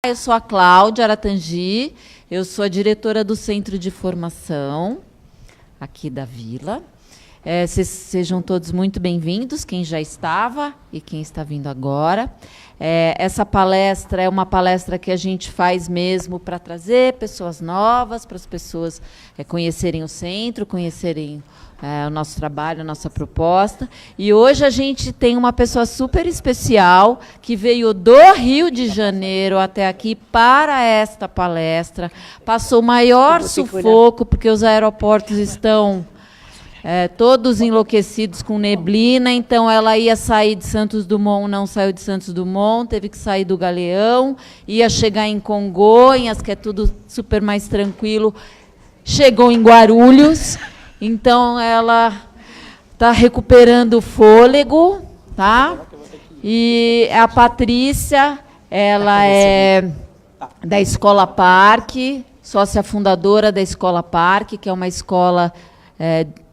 Eu sou a Cláudia Aratangi, eu sou a diretora do Centro de Formação aqui da Vila. Sejam todos muito bem-vindos, quem já estava e quem está vindo agora. Essa palestra é uma palestra que a gente faz mesmo para trazer pessoas novas, para as pessoas conhecerem o centro, conhecerem o nosso trabalho, a nossa proposta. E hoje a gente tem uma pessoa super especial que veio do Rio de Janeiro até aqui para esta palestra. Passou o maior sufoco, porque os aeroportos estão todos enlouquecidos com neblina, então ela ia sair de Santos Dumont, não saiu de Santos Dumont, teve que sair do Galeão, ia chegar em Congonhas, que é tudo super mais tranquilo, chegou em Guarulhos, então ela está recuperando o fôlego, tá? E a Patrícia, ela é da Escola Parque, sócia fundadora da Escola Parque, que é uma escola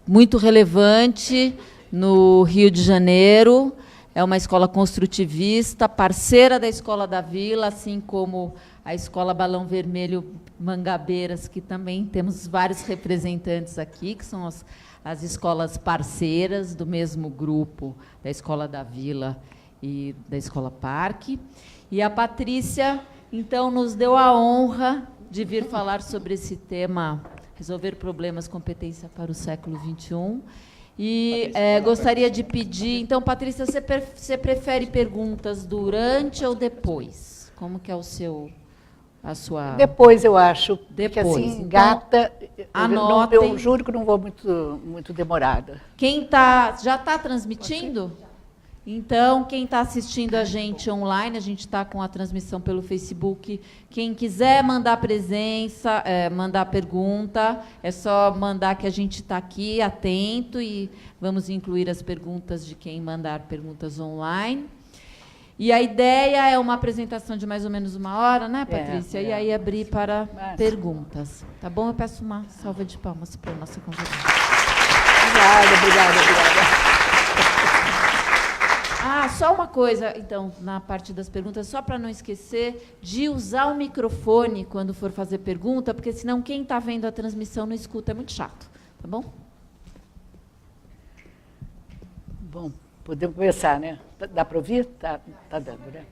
muito relevante no Rio de Janeiro. É uma escola construtivista, parceira da Escola da Vila, assim como a Escola Balão Vermelho Mangabeiras, que também temos vários representantes aqui, que são as escolas parceiras do mesmo grupo da Escola da Vila e da Escola Parque. E a Patrícia, então, nos deu a honra de vir falar sobre esse tema, resolver problemas, competência para o século XXI. E gostaria de pedir... Então, Patrícia, você prefere perguntas durante ou depois? Como que é a sua... Depois, eu acho. Depois. Porque assim, gata... Anotem. Eu juro que não vou muito demorada. Quem já está transmitindo? Então, quem está assistindo a gente online, a gente está com a transmissão pelo Facebook. Quem quiser mandar presença, mandar pergunta, é só mandar que a gente está aqui, atento, e vamos incluir as perguntas de quem mandar perguntas online. E a ideia é uma apresentação de mais ou menos 1 hora, né, Patrícia? E aí abrir para perguntas. Tá bom? Eu peço uma salva de palmas para a nossa convidada. Obrigada. Só uma coisa, então, na parte das perguntas, só para não esquecer de usar o microfone quando for fazer pergunta, porque senão quem está vendo a transmissão não escuta, é muito chato, tá bom? Bom, podemos começar, né? Dá para ouvir? Tá dando, né?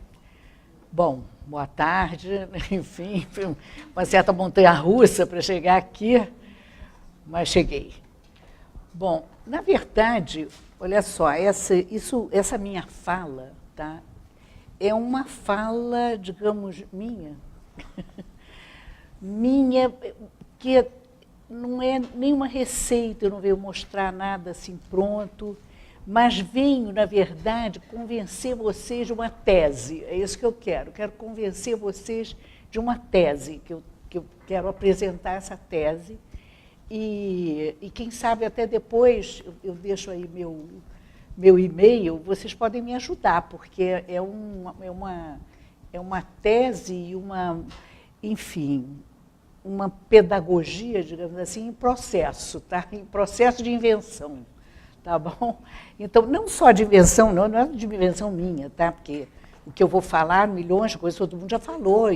Bom, boa tarde, enfim, foi uma certa montanha-russa para chegar aqui, mas cheguei. Bom, na verdade, olha só, essa minha fala, tá, é uma fala, digamos, minha, que não é nenhuma receita, eu não venho mostrar nada assim pronto, mas venho, na verdade, convencer vocês de uma tese, é isso que eu quero convencer vocês de uma tese, que eu quero apresentar essa tese. E quem sabe até depois, eu deixo aí meu e-mail, vocês podem me ajudar, porque é uma tese e uma pedagogia, digamos assim, em processo, tá? Em processo de invenção, tá bom? Então, não só de invenção, não é de invenção minha, tá? Porque o que eu vou falar, milhões de coisas, todo mundo já falou,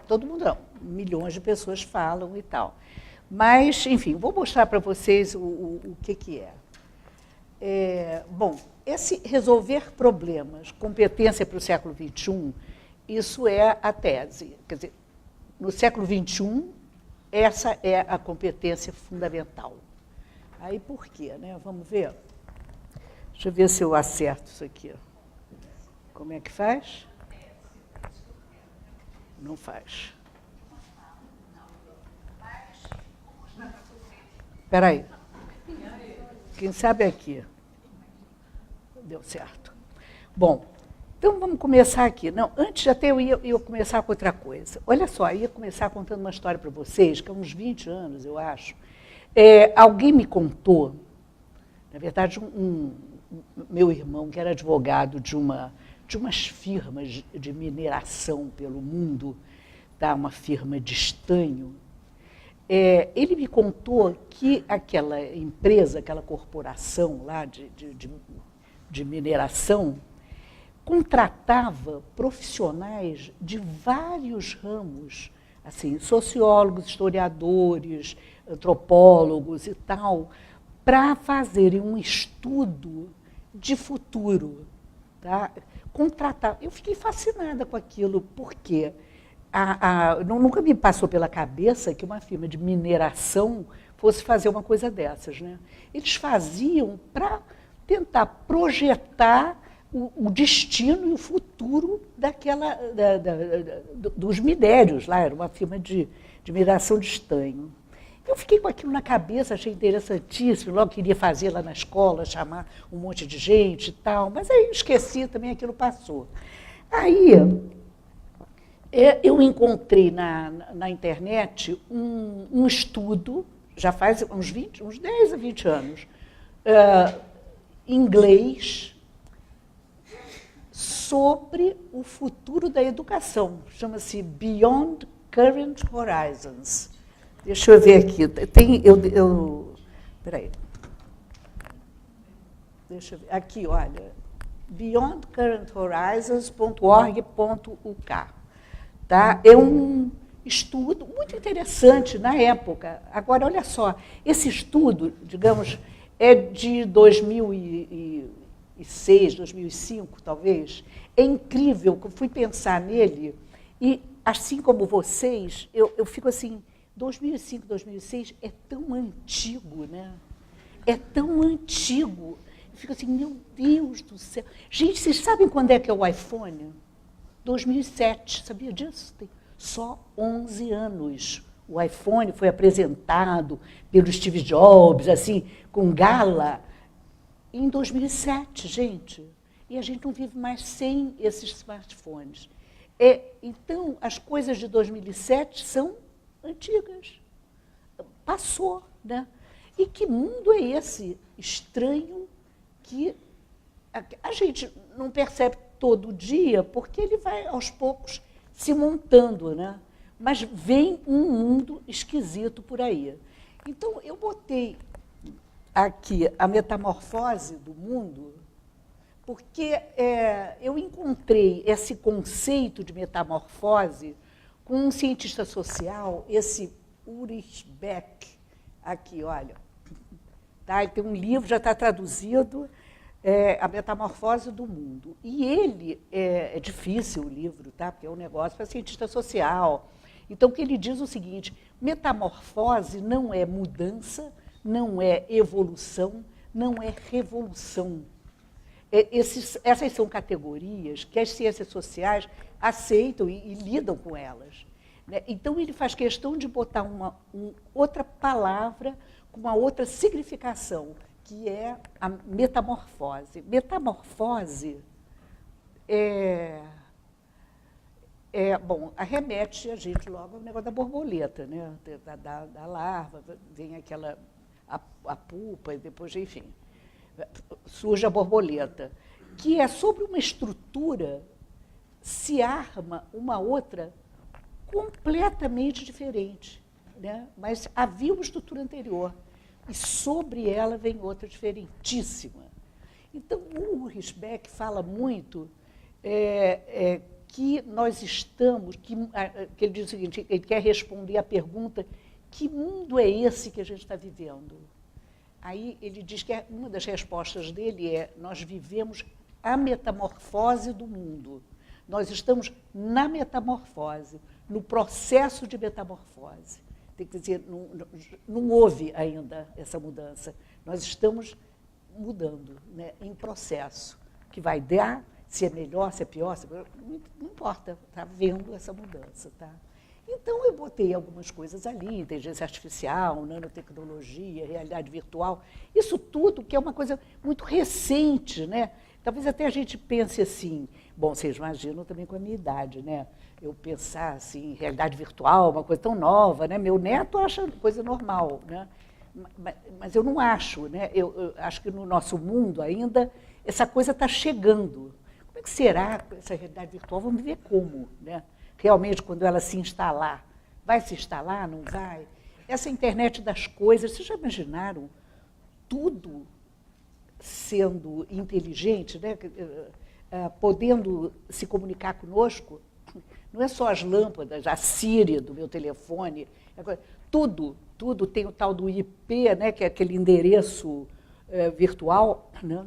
todo mundo não, milhões de pessoas falam e tal. Mas, enfim, vou mostrar para vocês o que é. Bom, esse resolver problemas, competência para o século XXI, isso é a tese. Quer dizer, no século XXI, essa é a competência fundamental. Aí, por quê, né? Vamos ver? Deixa eu ver se eu acerto isso aqui. Como é que faz? Não faz. Espera aí. Quem sabe aqui. Deu certo. Bom, então vamos começar aqui. Não, antes até eu ia começar com outra coisa. Olha só, eu ia começar contando uma história para vocês, que há uns 20 anos, eu acho. Alguém me contou, na verdade, meu irmão, que era advogado de umas firmas de mineração pelo mundo, tá? Uma firma de estanho. Ele me contou que aquela empresa, aquela corporação lá de mineração, contratava profissionais de vários ramos, assim, sociólogos, historiadores, antropólogos e tal, para fazerem um estudo de futuro. Tá? Contratar. Eu fiquei fascinada com aquilo, porque nunca me passou pela cabeça que uma firma de mineração fosse fazer uma coisa dessas. Né? Eles faziam para tentar projetar o destino e o futuro dos minérios lá, era uma firma de mineração de estanho. Eu fiquei com aquilo na cabeça, achei interessantíssimo, logo queria fazer lá na escola, chamar um monte de gente e tal, mas aí esqueci também, aquilo passou. Aí eu encontrei na internet um estudo, já faz uns 10 a 20 anos, em inglês, sobre o futuro da educação. Chama-se Beyond Current Horizons. Deixa eu ver aqui. Espera aí. Deixa eu ver. Aqui, olha. beyondcurrenthorizons.org.uk. Tá? É um estudo muito interessante na época. Agora, olha só. Esse estudo, digamos, é de 2006, 2005, talvez. É incrível que eu fui pensar nele e, assim como vocês, eu fico assim, 2005, 2006 é tão antigo, né? É tão antigo. Eu fico assim, meu Deus do céu. Gente, vocês sabem quando é que é o iPhone? 2007, sabia disso? Tem só 11 anos. O iPhone foi apresentado pelo Steve Jobs, assim, com gala, em 2007, gente. E a gente não vive mais sem esses smartphones. Então, as coisas de 2007 são antigas. Passou, né? E que mundo é esse estranho que a gente não percebe todo dia, porque ele vai, aos poucos, se montando, né? Mas vem um mundo esquisito por aí. Então, eu botei aqui a metamorfose do mundo, porque eu encontrei esse conceito de metamorfose com um cientista social, esse Ulrich Beck, aqui, olha. Tá? Ele tem um livro, já está traduzido, A Metamorfose do Mundo. E ele, é difícil o livro, tá? Porque é um negócio para cientista social. Então, o que ele diz é o seguinte, metamorfose não é mudança, não é evolução, não é revolução. Essas são categorias que as ciências sociais aceitam e lidam com elas. Né? Então, ele faz questão de botar uma outra palavra com uma outra significação, que é a metamorfose. Metamorfose bom, arremete a gente logo ao negócio da borboleta, né? Da larva, vem aquela a pupa e depois, enfim, surge a borboleta, que é sobre uma estrutura, se arma uma outra completamente diferente, né? Mas havia uma estrutura anterior, e sobre ela vem outra diferentíssima. Então, o Ulrich Beck fala muito que nós estamos, que ele diz o seguinte, ele quer responder à pergunta, que mundo é esse que a gente está vivendo? Aí ele diz que uma das respostas dele nós vivemos a metamorfose do mundo. Nós estamos na metamorfose, no processo de metamorfose. Tem que dizer, não houve ainda essa mudança. Nós estamos mudando, né, em processo, que vai dar, se é melhor, se é pior, não importa, está vendo essa mudança. Tá? Então, eu botei algumas coisas ali, inteligência artificial, nanotecnologia, realidade virtual, isso tudo que é uma coisa muito recente, né? Talvez até a gente pense assim, bom, vocês imaginam também com a minha idade, né? Eu pensar assim, realidade virtual, uma coisa tão nova, né? Meu neto acha coisa normal, né? Mas eu não acho, né? Eu acho que no nosso mundo ainda essa coisa está chegando. Como é que será essa realidade virtual? Vamos ver como, né? Realmente, quando ela se instalar, vai se instalar, não vai? Essa internet das coisas, vocês já imaginaram tudo sendo inteligente, né? podendo se comunicar conosco, não é só as lâmpadas, a Siri do meu telefone, tudo tem o tal do IP, né, que é aquele endereço virtual. Né?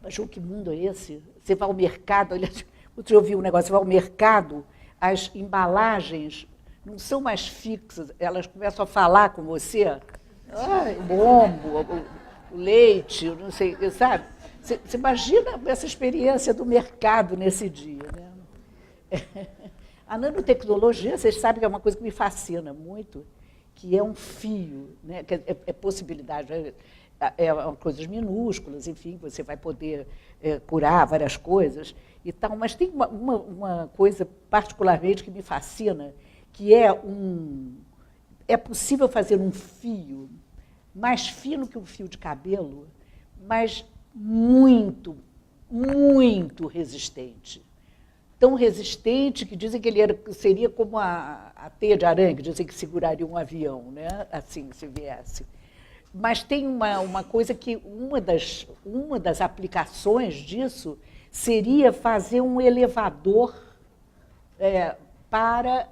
Mas que mundo é esse? Você vai ao mercado, outro dia eu vi um negócio, você vai ao mercado, as embalagens não são mais fixas, elas começam a falar com você, o bombo, o leite, não sei, sabe? Você imagina essa experiência do mercado nesse dia. Né? A nanotecnologia, vocês sabem que é uma coisa que me fascina que é um fio, né? É possibilidade, coisas minúsculas, enfim, você vai poder curar várias coisas e tal, mas tem uma coisa particularmente que me fascina, que é possível fazer um fio mais fino que um fio de cabelo, mas muito, muito resistente. Tão resistente que dizem que ele seria como a teia de aranha, que dizem que seguraria um avião, né? Assim, se viesse. Mas tem uma coisa que uma das aplicações disso seria fazer um elevador para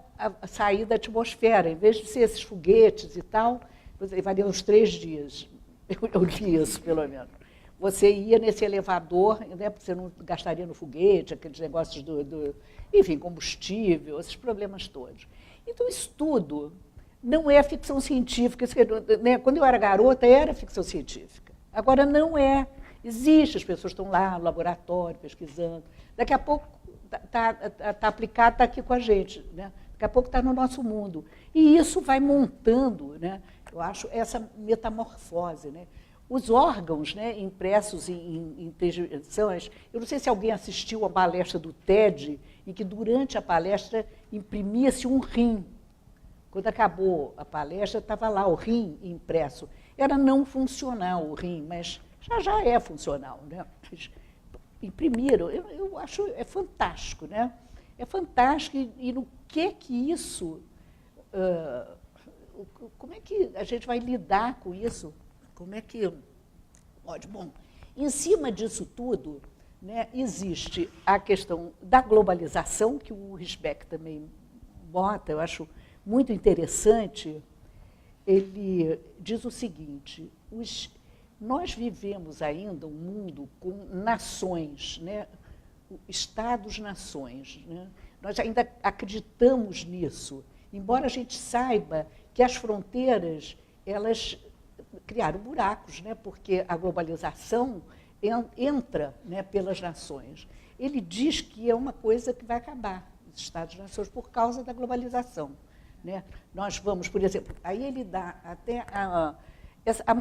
sair da atmosfera. Em vez de ser esses foguetes e tal, levaria uns 3 dias. Eu li isso, pelo menos. Você ia nesse elevador, né, porque você não gastaria no foguete, aqueles negócios enfim, combustível, esses problemas todos. Então, isso tudo não é ficção científica. Né, quando eu era garota, era ficção científica. Agora, não é. Existe, as pessoas estão lá no laboratório, pesquisando. Daqui a pouco está aplicado, está aqui com a gente. Né? Daqui a pouco está no nosso mundo. E isso vai montando, né, eu acho, essa metamorfose. Né? Os órgãos, né, impressos em três dimensões, eu não sei se alguém assistiu a palestra do TED, em que durante a palestra imprimia-se um rim. Quando acabou a palestra, estava lá o rim impresso. Era não funcional o rim, mas já é funcional. Né? Imprimiram, eu acho fantástico. Né? É fantástico, e no que isso... como é que a gente vai lidar com isso? Como é que... Bom, em cima disso tudo, né, existe a questão da globalização, que o Risbeck também bota, eu acho muito interessante. Ele diz o seguinte: nós vivemos ainda um mundo com nações, né, Estados-nações. Né? Nós ainda acreditamos nisso, embora a gente saiba que as fronteiras, elas criaram buracos, né, porque a globalização entra, né, pelas nações. Ele diz que é uma coisa que vai acabar, os Estados-nações, por causa da globalização. Né? Nós vamos, por exemplo, aí ele dá até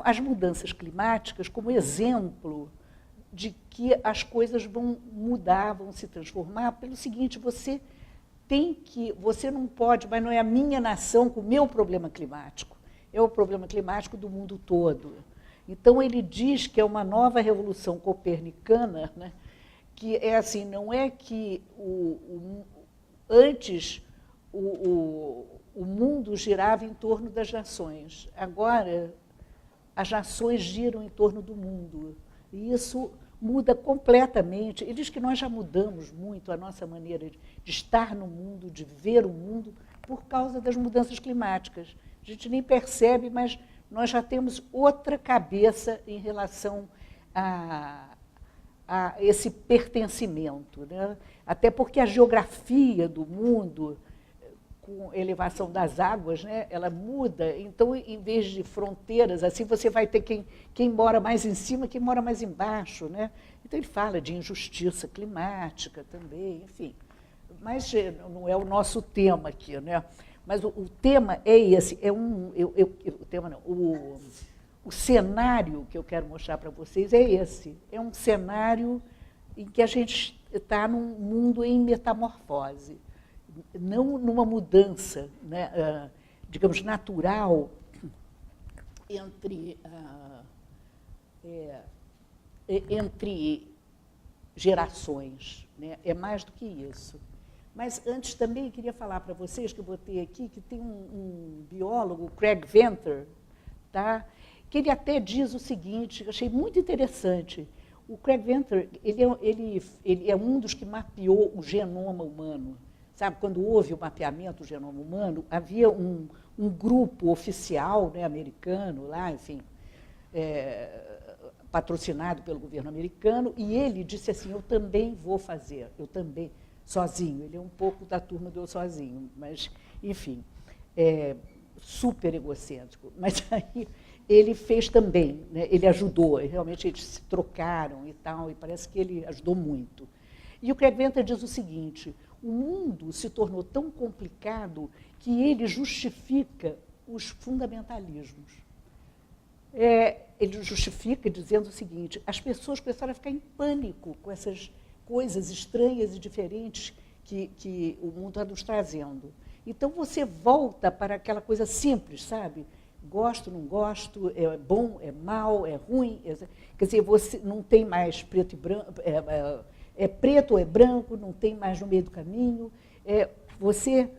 as mudanças climáticas como exemplo de que as coisas vão mudar, vão se transformar, pelo seguinte: você não pode, mas não é a minha nação com o meu problema climático, é o problema climático do mundo todo. Então, ele diz que é uma nova revolução copernicana, né, que é assim, não é que antes o mundo girava em torno das nações, agora as nações giram em torno do mundo. E isso muda completamente. Ele diz que nós já mudamos muito a nossa maneira de estar no mundo, de ver o mundo, por causa das mudanças climáticas. A gente nem percebe, mas nós já temos outra cabeça em relação a esse pertencimento. Né? Até porque a geografia do mundo, com a elevação das águas, né, ela muda. Então, em vez de fronteiras, assim, você vai ter quem mora mais em cima, quem mora mais embaixo. Né? Então, ele fala de injustiça climática também, enfim. Mas não é o nosso tema aqui, né? Mas o tema é esse, o cenário que eu quero mostrar para vocês é esse. É um cenário em que a gente está num mundo em metamorfose, não numa mudança, né, digamos, natural entre gerações. Né? É mais do que isso. Mas antes também queria falar para vocês, que eu botei aqui, que tem um biólogo, Craig Venter, tá? Que ele até diz o seguinte, eu achei muito interessante: O Craig Venter, ele é um dos que mapeou o genoma humano. Sabe, quando houve o mapeamento do genoma humano, havia um grupo oficial, né, americano, lá, enfim, patrocinado pelo governo americano, e ele disse assim, eu também vou fazer, eu também, sozinho. Ele é um pouco da turma do eu sozinho, mas, enfim, super egocêntrico. Mas aí ele fez também, né, ele ajudou, realmente eles se trocaram e tal, e parece que ele ajudou muito. E o Craig Venter diz o seguinte, o mundo se tornou tão complicado que ele justifica os fundamentalismos. Ele justifica dizendo o seguinte, as pessoas começaram a ficar em pânico com essas coisas estranhas e diferentes que o mundo está nos trazendo. Então, você volta para aquela coisa simples, sabe? Gosto, não gosto, é bom, é mal, é ruim. Quer dizer, você não tem mais preto e branco, é preto ou é branco, não tem mais no meio do caminho. Você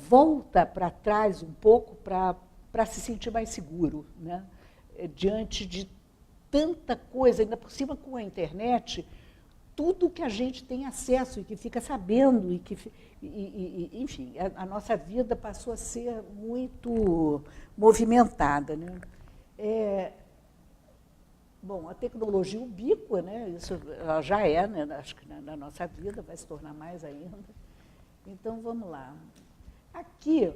volta para trás um pouco para se sentir mais seguro, né? Diante de tanta coisa, ainda por cima com a internet, tudo que a gente tem acesso e que fica sabendo, enfim, a nossa vida passou a ser muito movimentada, né? Bom, a tecnologia ubíqua, né? Isso ela já é, né? Acho que na nossa vida vai se tornar mais ainda. Então, vamos lá. Aqui,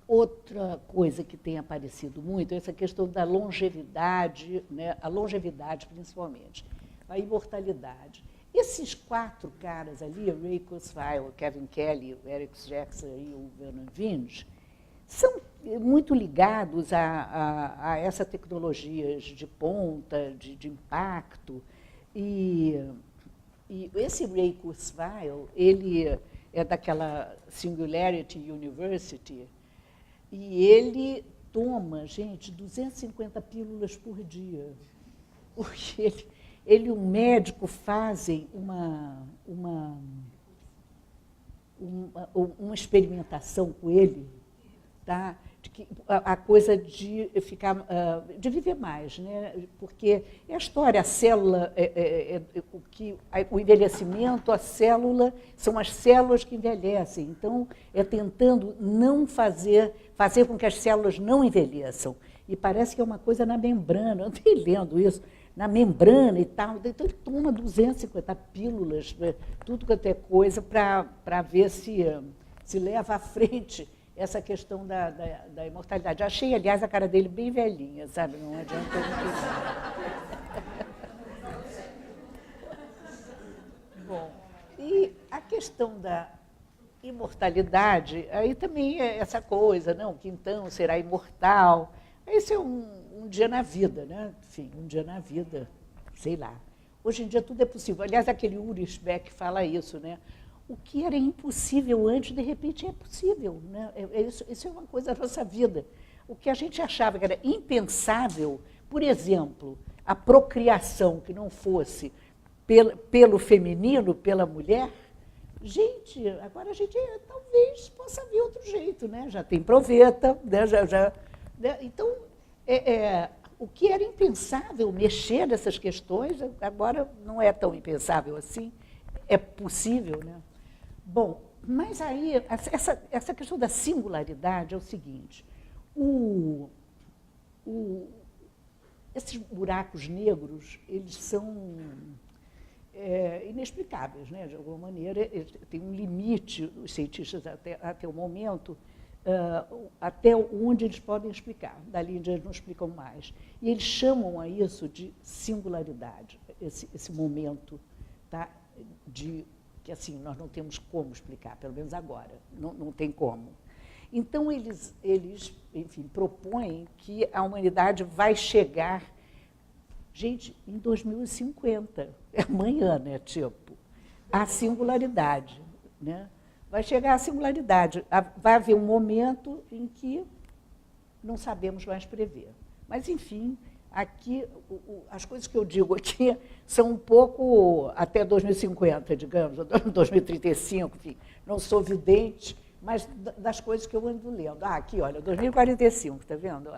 outra coisa que tem aparecido muito é essa questão da longevidade, né? A longevidade principalmente, a imortalidade. Esses 4 caras ali, o Ray Kurzweil, o Kevin Kelly, o Eric Jackson e o Vernon Vinge, são muito ligados a essas tecnologias de ponta, de impacto. E esse Ray Kurzweil, ele é daquela Singularity University, e ele toma, gente, 250 pílulas por dia. Porque ele e um médico fazem uma experimentação com ele, tá? A coisa de de viver mais, né? Porque é a história, a célula, o envelhecimento, a célula, são as células que envelhecem. Então, é tentando não fazer com que as células não envelheçam. E parece que é uma coisa na membrana, eu andei lendo isso, na membrana e tal. Então, ele toma 250 pílulas, tudo quanto é coisa, para ver se leva à frente essa questão da imortalidade. Eu achei, aliás, a cara dele bem velhinha, sabe? Não adianta eu não. Bom, e a questão da imortalidade, aí também é essa coisa, não, que então será imortal. Esse é um dia na vida, né? Enfim, um dia na vida, sei lá. Hoje em dia tudo é possível. Aliás, aquele Ulrich Beck fala isso, né? O que era impossível antes, de repente, é possível, né? Isso é uma coisa da nossa vida. O que a gente achava que era impensável, por exemplo, a procriação que não fosse pelo feminino, pela mulher, gente, agora a gente talvez possa vir outro jeito, né? Já tem proveta, né? Né? Então, o que era impensável mexer nessas questões, agora não é tão impensável assim, é possível, né? Bom, mas aí, essa questão da singularidade é o seguinte, esses buracos negros, eles são inexplicáveis, né? De alguma maneira, tem um limite, os cientistas até o momento, até onde eles podem explicar, dali em diante eles não explicam mais. E eles chamam a isso de singularidade, esse momento, tá? Que assim, nós não temos como explicar, pelo menos agora, não tem como. Então, eles, enfim, propõem que a humanidade vai chegar, gente, em 2050, é amanhã, né, tipo, a singularidade, né? Vai chegar à singularidade, vai haver um momento em que não sabemos mais prever. Mas, enfim, aqui, as coisas que eu digo aqui são um pouco até 2050, digamos, 2035, enfim, não sou vidente, mas das coisas que eu ando lendo. Aqui, olha, 2045, está vendo?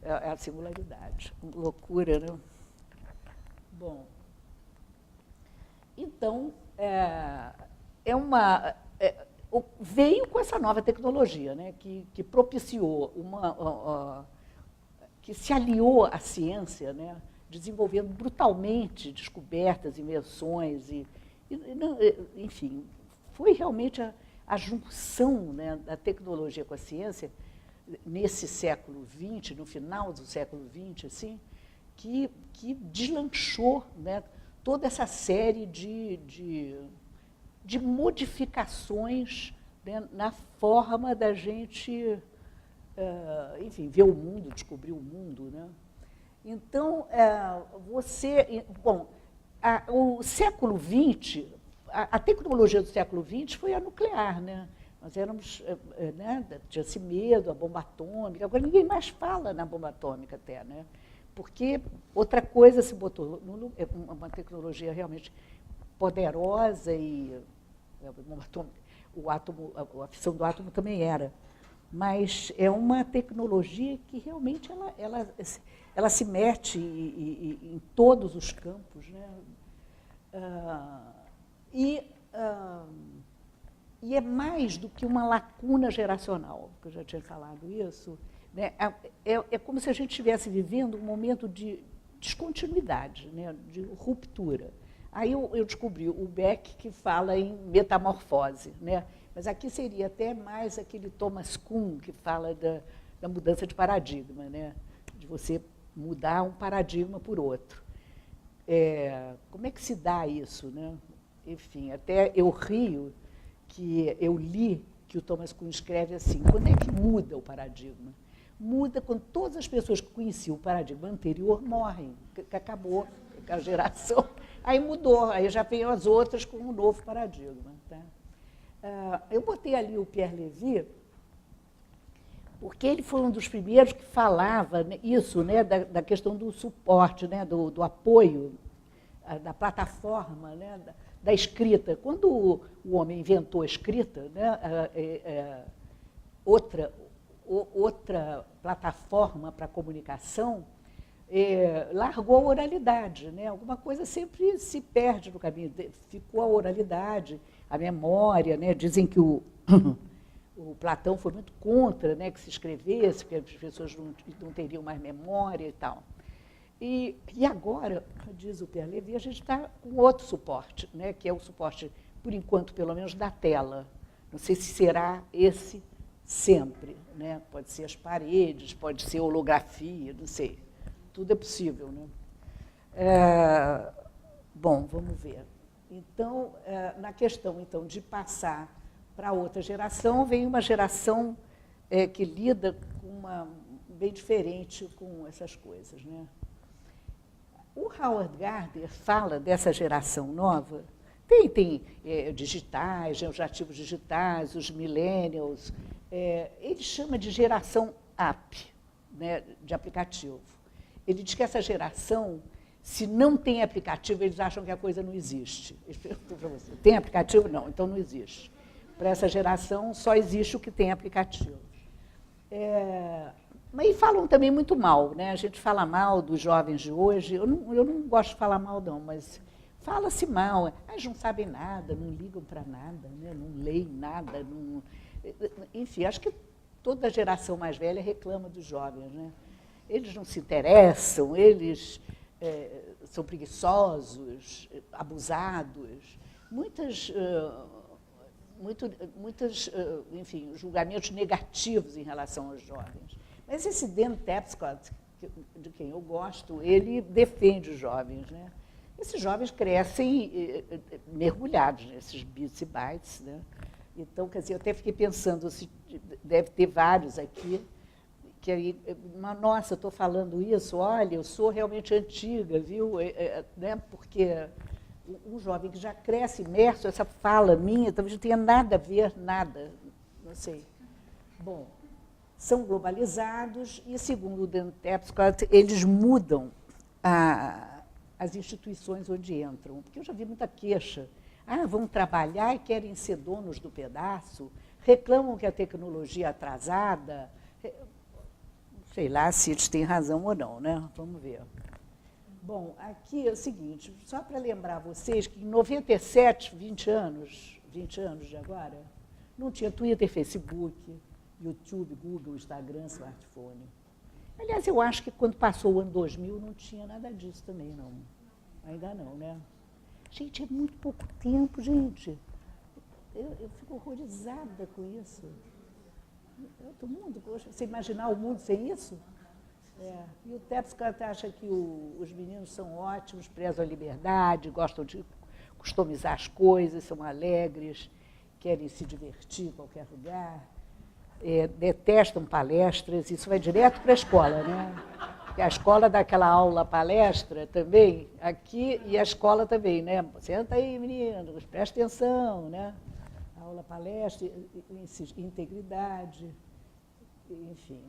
É a singularidade. Loucura, né? Bom, então, veio com essa nova tecnologia, né, que propiciou que se aliou à ciência, né, desenvolvendo brutalmente descobertas, invenções, enfim, foi realmente a junção, né, da tecnologia com a ciência, nesse século XX, no final do século XX, assim, que deslanchou, né, toda essa série de modificações, né, na forma da gente, enfim, ver o mundo, descobrir o mundo, né? Então, o século XX, a tecnologia do século XX foi a nuclear, né? Nós éramos, né, tinha-se medo, a bomba atômica, agora ninguém mais fala na bomba atômica até, né? Porque outra coisa se botou, uma tecnologia realmente poderosa e a fissão do átomo também era, mas é uma tecnologia que realmente ela se mete em todos os campos, né? E é mais do que uma lacuna geracional, que eu já tinha falado isso, né? É como se a gente estivesse vivendo um momento de descontinuidade, né? De ruptura. Aí eu descobri o Beck, que fala em metamorfose, né? Mas aqui seria até mais aquele Thomas Kuhn, que fala da mudança de paradigma, né? De você mudar um paradigma por outro. Como é que se dá isso, né? Enfim, até eu rio que eu li que o Thomas Kuhn escreve assim: quando é que muda o paradigma? Muda quando todas as pessoas que conheciam o paradigma anterior morrem, que acabou a geração. Aí mudou, aí já veio as outras com um novo paradigma. Tá? Eu botei ali o Pierre Levy, porque ele foi um dos primeiros que falava isso, né, da questão do suporte, né, do apoio, da plataforma, né, da escrita. Quando o homem inventou a escrita, né, outra plataforma para a comunicação, largou a oralidade, né? Alguma coisa sempre se perde no caminho, ficou a oralidade, a memória, né? Dizem que o Platão foi muito contra, né, que se escrevesse, porque as pessoas não teriam mais memória e tal. E agora, diz o Pierre Levy, a gente está com outro suporte, né, que é o suporte, por enquanto, pelo menos, da tela. Não sei se será esse sempre, né? Pode ser as paredes, pode ser holografia, não sei. Tudo é possível, né? Bom, vamos ver. Então, na questão então, de passar para outra geração, vem uma geração que lida bem diferente com essas coisas, né? O Howard Gardner fala dessa geração nova, tem digitais, os ativos digitais, os millennials, ele chama de geração app, né, de aplicativo. Ele diz que essa geração, se não tem aplicativo, eles acham que a coisa não existe. Ele perguntou para você: tem aplicativo? Não, então não existe. Para essa geração, só existe o que tem aplicativo. Mas falam também muito mal, né? A gente fala mal dos jovens de hoje. Eu não gosto de falar mal, não, mas fala-se mal. Eles não sabem nada, não ligam para nada, né? Não leem nada. Não... Enfim, acho que toda a geração mais velha reclama dos jovens, né? Eles não se interessam, eles são preguiçosos, abusados. Muitos, enfim, julgamentos negativos em relação aos jovens. Mas esse Dan Tapscott, de quem eu gosto, ele defende os jovens, né? Esses jovens crescem mergulhados nesses bits e bytes, né? Então, quer dizer, eu até fiquei pensando, se deve ter vários aqui, que aí, nossa, eu estou falando isso, olha, eu sou realmente antiga, viu? Né? Porque um jovem que já cresce imerso, essa fala minha, talvez não tenha nada a ver, nada, não sei. Bom, são globalizados e, segundo o Dan Tapscott, eles mudam as instituições onde entram. Porque eu já vi muita queixa. Vão trabalhar e querem ser donos do pedaço, reclamam que a tecnologia é atrasada. Sei lá se eles têm razão ou não, né? Vamos ver. Bom, aqui é o seguinte, só para lembrar vocês que em 97, 20 anos de agora, não tinha Twitter, Facebook, YouTube, Google, Instagram, smartphone. Aliás, eu acho que quando passou o ano 2000 não tinha nada disso também, não. Ainda não, né? Gente, é muito pouco tempo, gente. Eu fico horrorizada com isso. Outro mundo, poxa, você imaginar o mundo sem isso? E o Tepscat acha que os meninos são ótimos, prezam a liberdade, gostam de customizar as coisas, são alegres, querem se divertir em qualquer lugar, detestam palestras, isso vai direto para a escola, né? Porque a escola dá aquela aula palestra também, aqui, e a escola também, né? Senta aí, meninos, presta atenção, né? Aula palestra, integridade, enfim.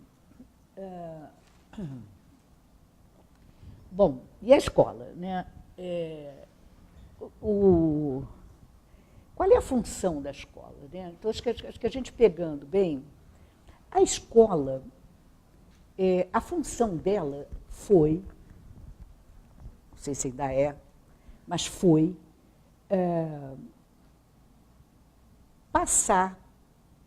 Bom, e a escola, né? Qual é a função da escola, né? Então, acho que a gente pegando bem, a escola, a função dela foi, não sei se ainda é, mas foi passar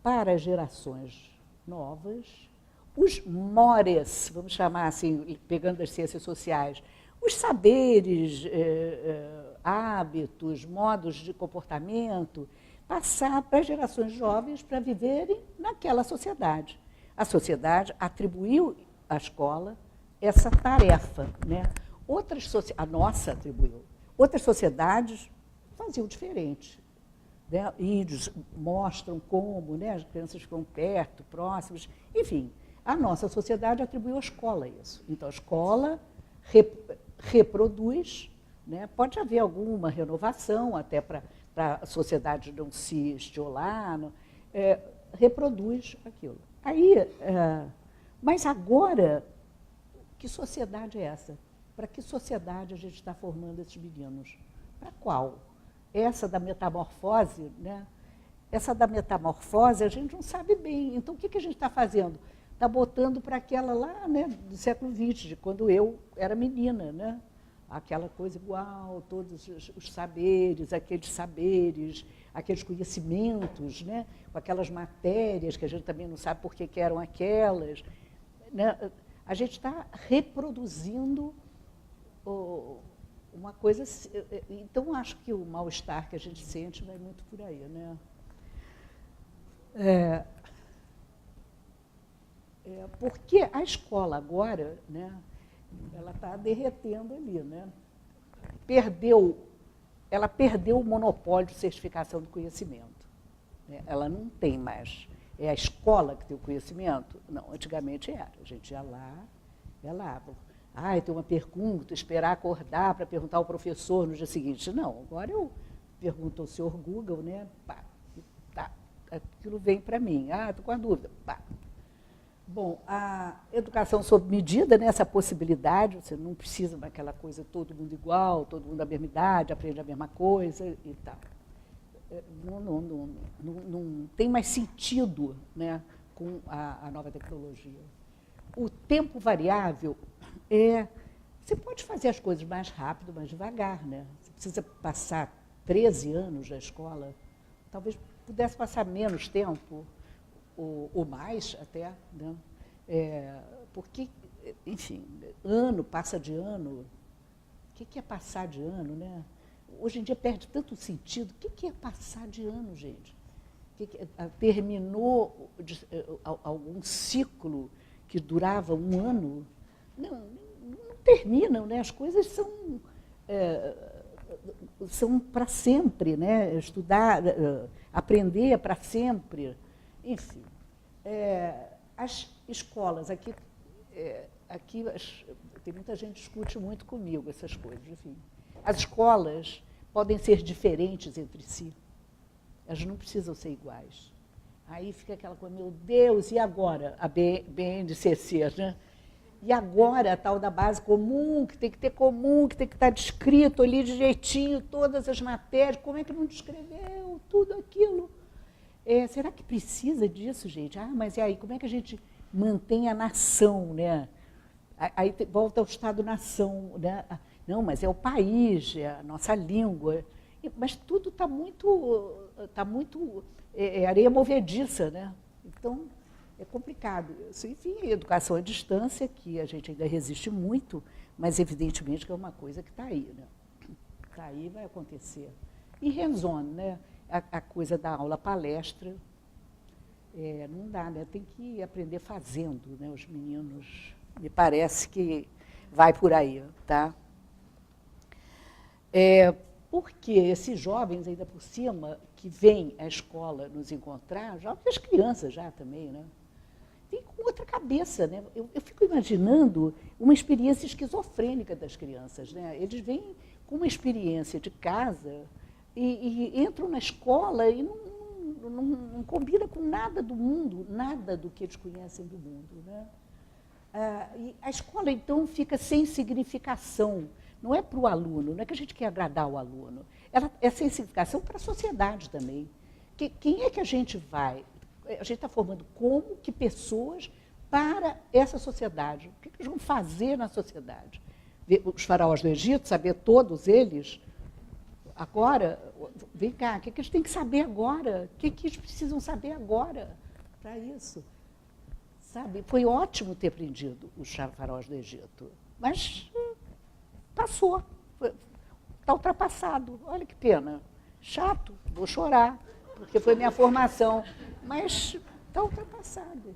para gerações novas os mores, vamos chamar assim, pegando as ciências sociais, os saberes, hábitos, modos de comportamento, passar para as gerações jovens para viverem naquela sociedade. A sociedade atribuiu à escola essa tarefa, né? A nossa atribuiu. Outras sociedades faziam diferente. Né? Índios mostram como, né? As crianças ficam perto, próximas, enfim. A nossa sociedade atribuiu à escola isso. Então, a escola reproduz, né? Pode haver alguma renovação, até para a sociedade não se estiolar, reproduz aquilo. Aí, mas agora, que sociedade é essa? Para que sociedade a gente está formando esses meninos? Para qual? Essa da metamorfose, né? Essa da metamorfose a gente não sabe bem. Então, o que a gente está fazendo? Está botando para aquela lá, né, do século XX, de quando eu era menina, né? Aquela coisa igual, todos os saberes, aqueles conhecimentos, né? Com aquelas matérias que a gente também não sabe por que eram aquelas. Né? A gente está reproduzindo uma coisa. Então, acho que o mal-estar que a gente sente vai muito por aí, né? Porque a escola agora, né, ela está derretendo ali, né? Ela perdeu o monopólio de certificação do conhecimento. Né? Ela não tem mais. É a escola que tem o conhecimento? Não, antigamente era. A gente ia lá. Tem uma pergunta, esperar acordar para perguntar ao professor no dia seguinte. Não, agora eu pergunto ao senhor Google, né? Pá, tá, aquilo vem para mim. Estou com a dúvida. Pá. Bom, a educação sob medida, né, essa possibilidade, você não precisa daquela coisa todo mundo igual, todo mundo da mesma idade, aprende a mesma coisa e tal. Não tem mais sentido, né, com a nova tecnologia. O tempo variável você pode fazer as coisas mais rápido, mais devagar, né? Você precisa passar 13 anos na escola, talvez pudesse passar menos tempo, ou mais até, né? Porque, enfim, ano passa de ano. O que é passar de ano, né? Hoje em dia perde tanto sentido. O que é passar de ano, gente? Terminou algum ciclo que durava um ano? Não terminam, né? As coisas são para sempre, né? Estudar, aprender para sempre. Enfim, as escolas, aqui tem muita gente que discute muito comigo essas coisas, enfim. As escolas podem ser diferentes entre si, elas não precisam ser iguais. Aí fica aquela coisa, meu Deus, e agora? A BNCC, né? E agora a tal da base comum, que tem que estar descrito ali de jeitinho, todas as matérias, como é que não descreveu tudo aquilo? Será que precisa disso, gente? Mas e aí, como é que a gente mantém a nação, né? Aí volta ao Estado-nação, né? Não, mas é o país, é a nossa língua. Mas tudo está muito, areia movediça, né? Então, é complicado isso. Enfim, educação à distância, que a gente ainda resiste muito, mas evidentemente que é uma coisa que está aí, né? Está aí, vai acontecer. E hands-on, né? A coisa da aula-palestra, não dá, né? Tem que aprender fazendo, né? Os meninos, me parece que vai por aí, tá? Porque esses jovens, ainda por cima, que vêm à escola nos encontrar, jovens, as crianças já também, né? Vêm com outra cabeça, né? Eu fico imaginando uma experiência esquizofrênica das crianças, né? Eles vêm com uma experiência de casa e entram na escola e não combina com nada do mundo, nada do que eles conhecem do mundo, né? E a escola, então, fica sem significação. Não é para o aluno, não é que a gente quer agradar o aluno. Ela é sem significação para a sociedade também. Quem é que a gente vai? A gente está formando como que pessoas para essa sociedade. O que eles vão fazer na sociedade? Os faraós do Egito, saber todos eles, agora, vem cá, o que eles têm que saber agora? O que eles precisam saber agora para isso? Sabe? Foi ótimo ter aprendido os faraós do Egito, mas passou, está ultrapassado. Olha que pena, chato, vou chorar, porque foi minha formação, mas está ultrapassado,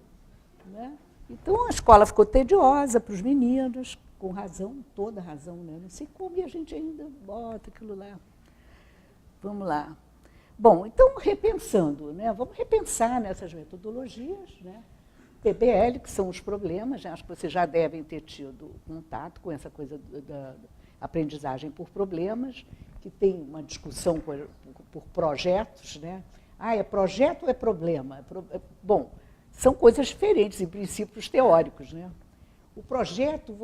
né? Então a escola ficou tediosa para os meninos, com razão, toda razão, né? Não sei como, e a gente ainda bota aquilo lá. Vamos lá. Bom, então, repensando, né? Vamos repensar nessas metodologias, né? PBL, que são os problemas, né? Acho que vocês já devem ter tido contato com essa coisa da aprendizagem por problemas, que tem uma discussão por projetos, né? É projeto ou é problema? Bom, são coisas diferentes em princípios teóricos, né? O projeto,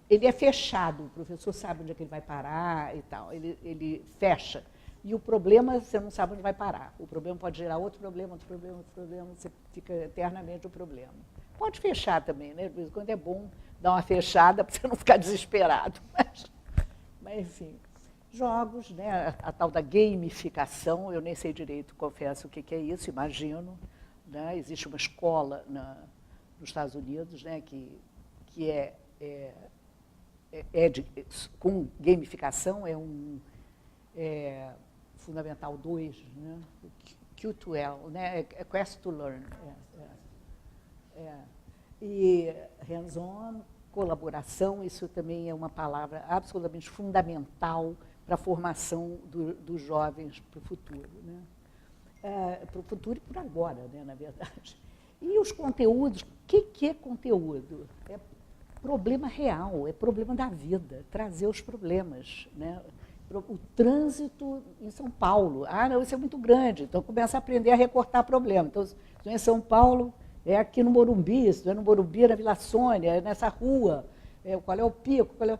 ele é fechado, o professor sabe onde é que ele vai parar e tal, ele fecha. E o problema, você não sabe onde vai parar. O problema pode gerar outro problema, outro problema, outro problema, você fica eternamente o problema. Pode fechar também, né? De vez em quando é bom dar uma fechada para você não ficar desesperado. Mas enfim, jogos, né? A tal da gamificação, eu nem sei direito, confesso o que é isso, imagino. Né? Existe uma escola nos Estados Unidos, né? que com gamificação, Fundamental 2, né? Q2L, né? Quest to Learn. E hands-on, colaboração, isso também é uma palavra absolutamente fundamental para a formação dos jovens para o futuro. Né? Para o futuro e por agora, né, na verdade. E os conteúdos, o que é conteúdo? É problema real, é problema da vida, trazer os problemas, né? O trânsito em São Paulo. Não, isso é muito grande, então começa a aprender a recortar problema. Então, se não é em São Paulo, é aqui no Morumbi, se não é no Morumbi, é na Vila Sônia, é nessa rua, qual é o pico, qual é...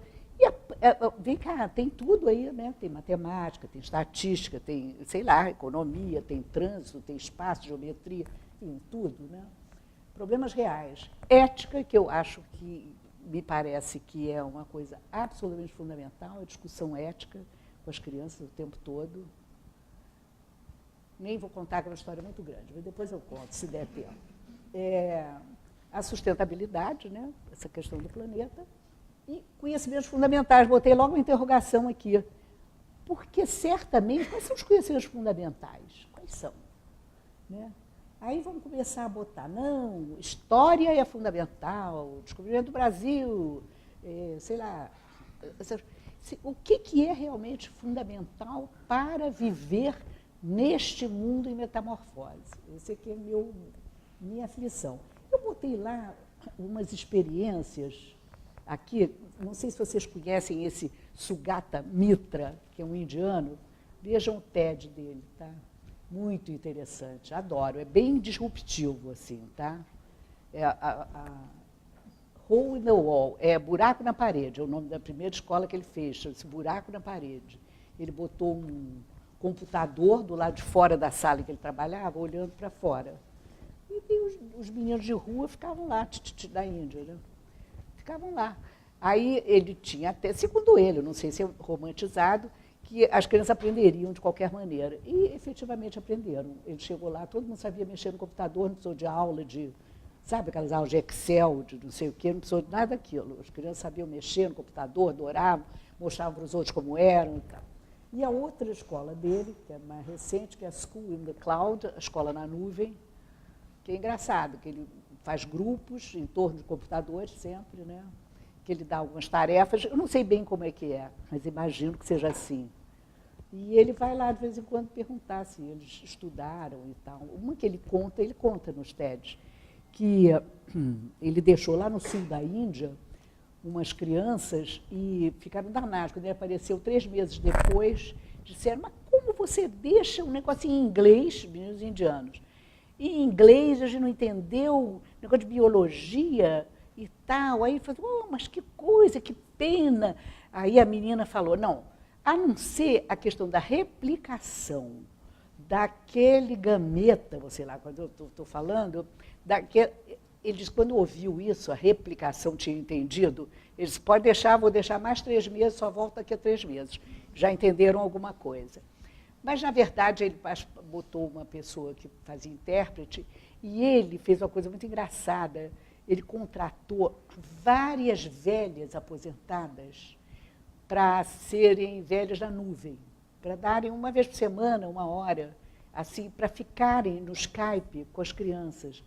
Vem cá, tem tudo aí, né? Tem matemática, tem estatística, tem, sei lá, economia, tem trânsito, tem espaço, geometria, tem tudo, né? Problemas reais. Ética, que eu acho que me parece que é uma coisa absolutamente fundamental, a discussão ética com as crianças o tempo todo. Nem vou contar, que é uma história muito grande, mas depois eu conto, se der tempo. A sustentabilidade, né? Essa questão do planeta. E conhecimentos fundamentais, botei logo uma interrogação aqui. Porque, certamente, quais são os conhecimentos fundamentais? Quais são? Né? Aí vamos começar a botar, não, história é fundamental, descobrimento do Brasil, sei lá. O que é realmente fundamental para viver neste mundo em metamorfose? Esse aqui é minha aflição. Eu botei lá umas experiências aqui, não sei se vocês conhecem esse Sugata Mitra, que é um indiano, vejam o TED dele, tá? Muito interessante, adoro, é bem disruptivo, assim, tá? Hole in the Wall, buraco na parede, é o nome da primeira escola que ele fez, chama-se Buraco na Parede. Ele botou um computador do lado de fora da sala em que ele trabalhava, olhando para fora. E os meninos de rua ficavam lá, da Índia, né? Ficavam lá. Aí ele tinha até, segundo ele, não sei se é romantizado, que as crianças aprenderiam de qualquer maneira. E efetivamente aprenderam. Ele chegou lá, todo mundo sabia mexer no computador, não precisou de aula de, sabe, aquelas aulas de Excel, de não sei o quê, não precisou de nada daquilo. As crianças sabiam mexer no computador, adoravam, mostravam para os outros como eram e tal. E a outra escola dele, que é mais recente, que é a School in the Cloud, a escola na nuvem, que é engraçado, que ele faz grupos em torno de computadores sempre, né? Que ele dá algumas tarefas, eu não sei bem como é que é, mas imagino que seja assim. E ele vai lá de vez em quando perguntar se eles estudaram e tal. Uma que ele conta nos TEDs, que ele deixou lá no sul da Índia umas crianças e ficaram danados. Quando ele apareceu 3 meses depois, disseram, mas como você deixa um negócio em inglês, meninos indianos? E em inglês a gente não entendeu, negócio de biologia e tal. Aí ele falou, oh, mas que coisa, que pena. Aí a menina falou, não, a não ser a questão da replicação daquele gameta, sei lá, quando eu estou falando, ele disse, quando ouviu isso, a replicação tinha entendido, ele disse, pode deixar, vou deixar mais 3 meses, só volta daqui a 3 meses. Já entenderam alguma coisa. Mas, na verdade, ele botou uma pessoa que fazia intérprete e ele fez uma coisa muito engraçada. Ele contratou várias velhas aposentadas para serem velhas na nuvem, para darem uma vez por semana, 1 hora, assim, para ficarem no Skype com as crianças.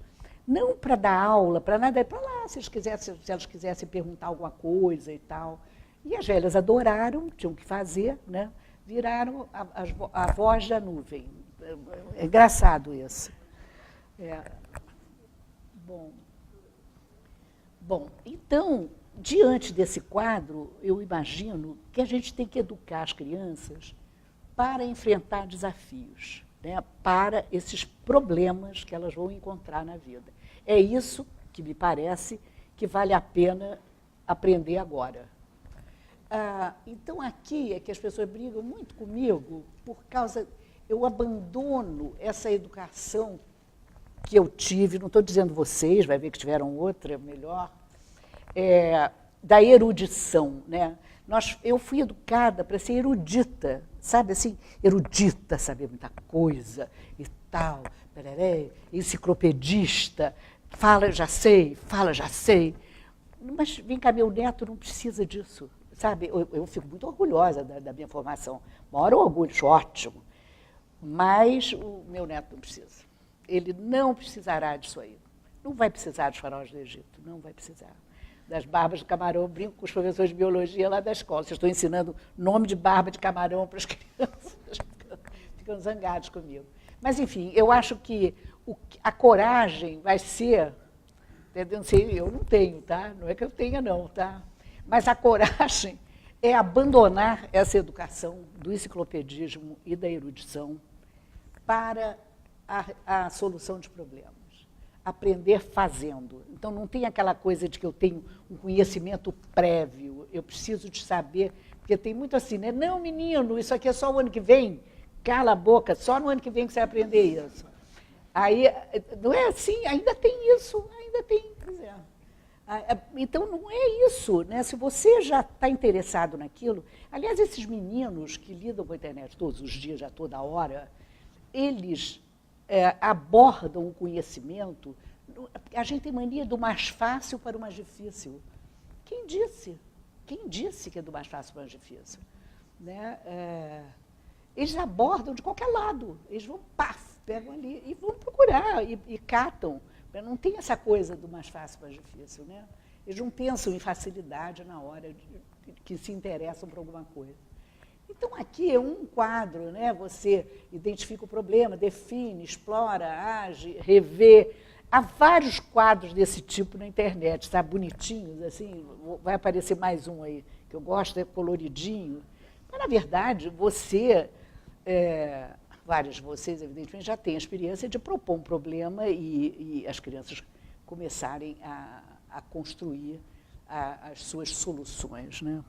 Não para dar aula, para nada, para lá, se elas quisessem perguntar alguma coisa e tal. E as velhas adoraram, tinham que fazer, né? Viraram a voz da nuvem. É engraçado isso. Bom, então, diante desse quadro, eu imagino que a gente tem que educar as crianças para enfrentar desafios, né? Para esses problemas que elas vão encontrar na vida. É isso que me parece que vale a pena aprender agora. Então, aqui é que as pessoas brigam muito comigo por causa... Eu abandono essa educação que eu tive, não estou dizendo vocês, vai ver que tiveram outra melhor, da erudição, né? Eu fui educada para ser erudita, sabe assim? Erudita, saber muita coisa e tal, enciclopedista, fala, já sei. Mas, vem cá, meu neto não precisa disso, sabe? Eu fico muito orgulhosa da minha formação. Maior orgulho, ótimo. Mas o meu neto não precisa. Ele não precisará disso aí. Não vai precisar dos faraós do Egito, não vai precisar. Das barbas de camarão, eu brinco com os professores de biologia lá da escola. Vocês estão ensinando nome de barba de camarão para as crianças. Ficam zangados comigo. Mas, enfim, eu acho que a coragem vai ser... Não sei, eu não tenho, tá? Não é que eu tenha, não, tá? Mas a coragem é abandonar essa educação do enciclopedismo e da erudição para a solução de problemas. Aprender fazendo. Então, não tem aquela coisa de que eu tenho um conhecimento prévio, eu preciso de saber, porque tem muito assim, né? Não, menino, isso aqui é só o ano que vem, cala a boca, só no ano que vem que você vai aprender isso. Aí, não é assim, ainda tem isso, ainda tem. Então, não é isso, né? Se você já está interessado naquilo, aliás, esses meninos que lidam com a internet todos os dias, já toda hora, eles abordam o conhecimento, a gente tem mania do mais fácil para o mais difícil. Quem disse? Quem disse que é do mais fácil para o mais difícil? Né? Eles abordam de qualquer lado, eles vão, pegam ali e vão procurar e catam. Não tem essa coisa do mais fácil para o mais difícil, né? Eles não pensam em facilidade na hora que se interessam por alguma coisa. Então, aqui é um quadro, né? Você identifica o problema, define, explora, age, revê. Há vários quadros desse tipo na internet, tá? Bonitinhos, assim, vai aparecer mais um aí, que eu gosto, é coloridinho. Mas, na verdade, vários de vocês, evidentemente, já têm a experiência de propor um problema e as crianças começarem a construir as suas soluções, né?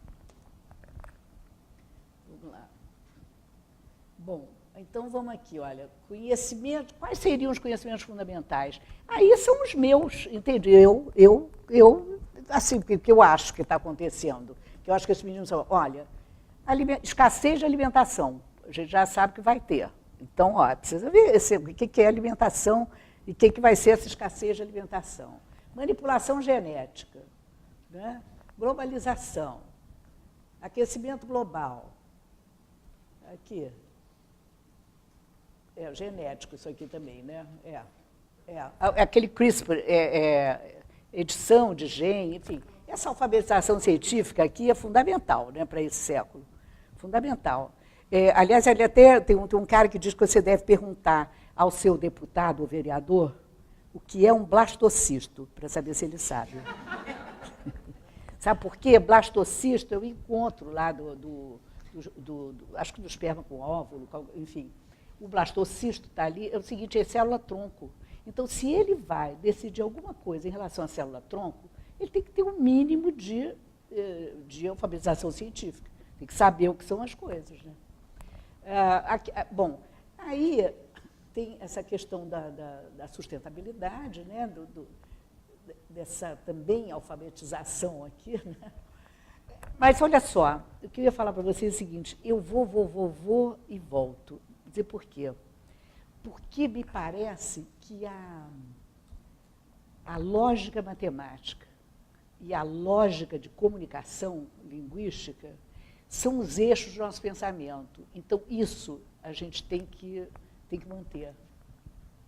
Vamos lá. Bom, então vamos aqui, olha, conhecimento, quais seriam os conhecimentos fundamentais? Aí são os meus, entendeu? Eu assim, porque eu acho que está acontecendo. Que eu acho que esses meninos falam, olha, escassez de alimentação, a gente já sabe que vai ter. Então, precisa ver o que é alimentação e o que vai ser essa escassez de alimentação. Manipulação genética, né? Globalização, aquecimento global. Aqui. Genético isso aqui também, né? Aquele CRISPR, edição de gene, enfim. Essa alfabetização científica aqui é fundamental, né, para esse século. Fundamental. Aliás, ele até tem um cara que diz que você deve perguntar ao seu deputado ou vereador o que é um blastocisto, para saber se ele sabe. Sabe por quê? Blastocisto é o encontro lá acho que do esperma com óvulo, enfim. O blastocisto está ali, é o seguinte, é célula-tronco. Então, se ele vai decidir alguma coisa em relação à célula-tronco, ele tem que ter um mínimo de alfabetização científica. Tem que saber o que são as coisas, né? Bom, aí tem essa questão da sustentabilidade, né? Dessa também alfabetização aqui, né? Mas olha só, eu queria falar para vocês o seguinte, eu vou e volto. Vou dizer por quê. Porque me parece que a lógica matemática e a lógica de comunicação linguística são os eixos do nosso pensamento. Então, isso a gente tem que manter.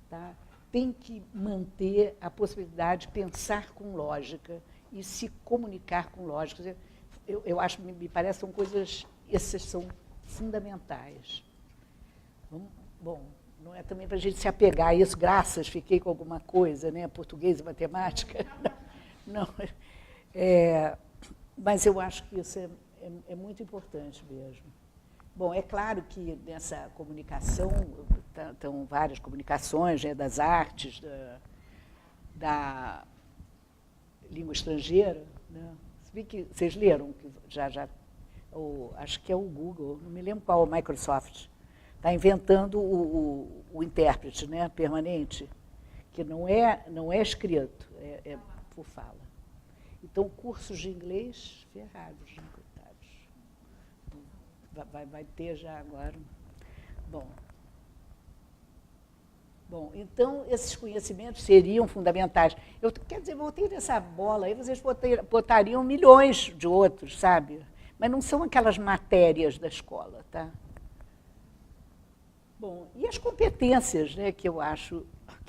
Tá? Tem que manter a possibilidade de pensar com lógica e se comunicar com lógica. Eu acho, me parece, são coisas, essas são fundamentais. Bom, não é também para a gente se apegar a isso, graças, fiquei com alguma coisa, né? Português e matemática. Não. Mas eu acho que isso é muito importante mesmo. Bom, é claro que nessa comunicação, estão várias comunicações, né, das artes, da língua estrangeira, né? Vocês leram, que acho que é o Google, não me lembro qual, o Microsoft, está inventando o intérprete, né, permanente, que não é escrito, é por fala. Então, cursos de inglês ferrados, né, coitados. Vai ter já agora. Bom, então, esses conhecimentos seriam fundamentais. Quer dizer, voltei nessa bola, aí vocês botariam milhões de outros, sabe? Mas não são aquelas matérias da escola, tá? Bom, e as competências, né, que eu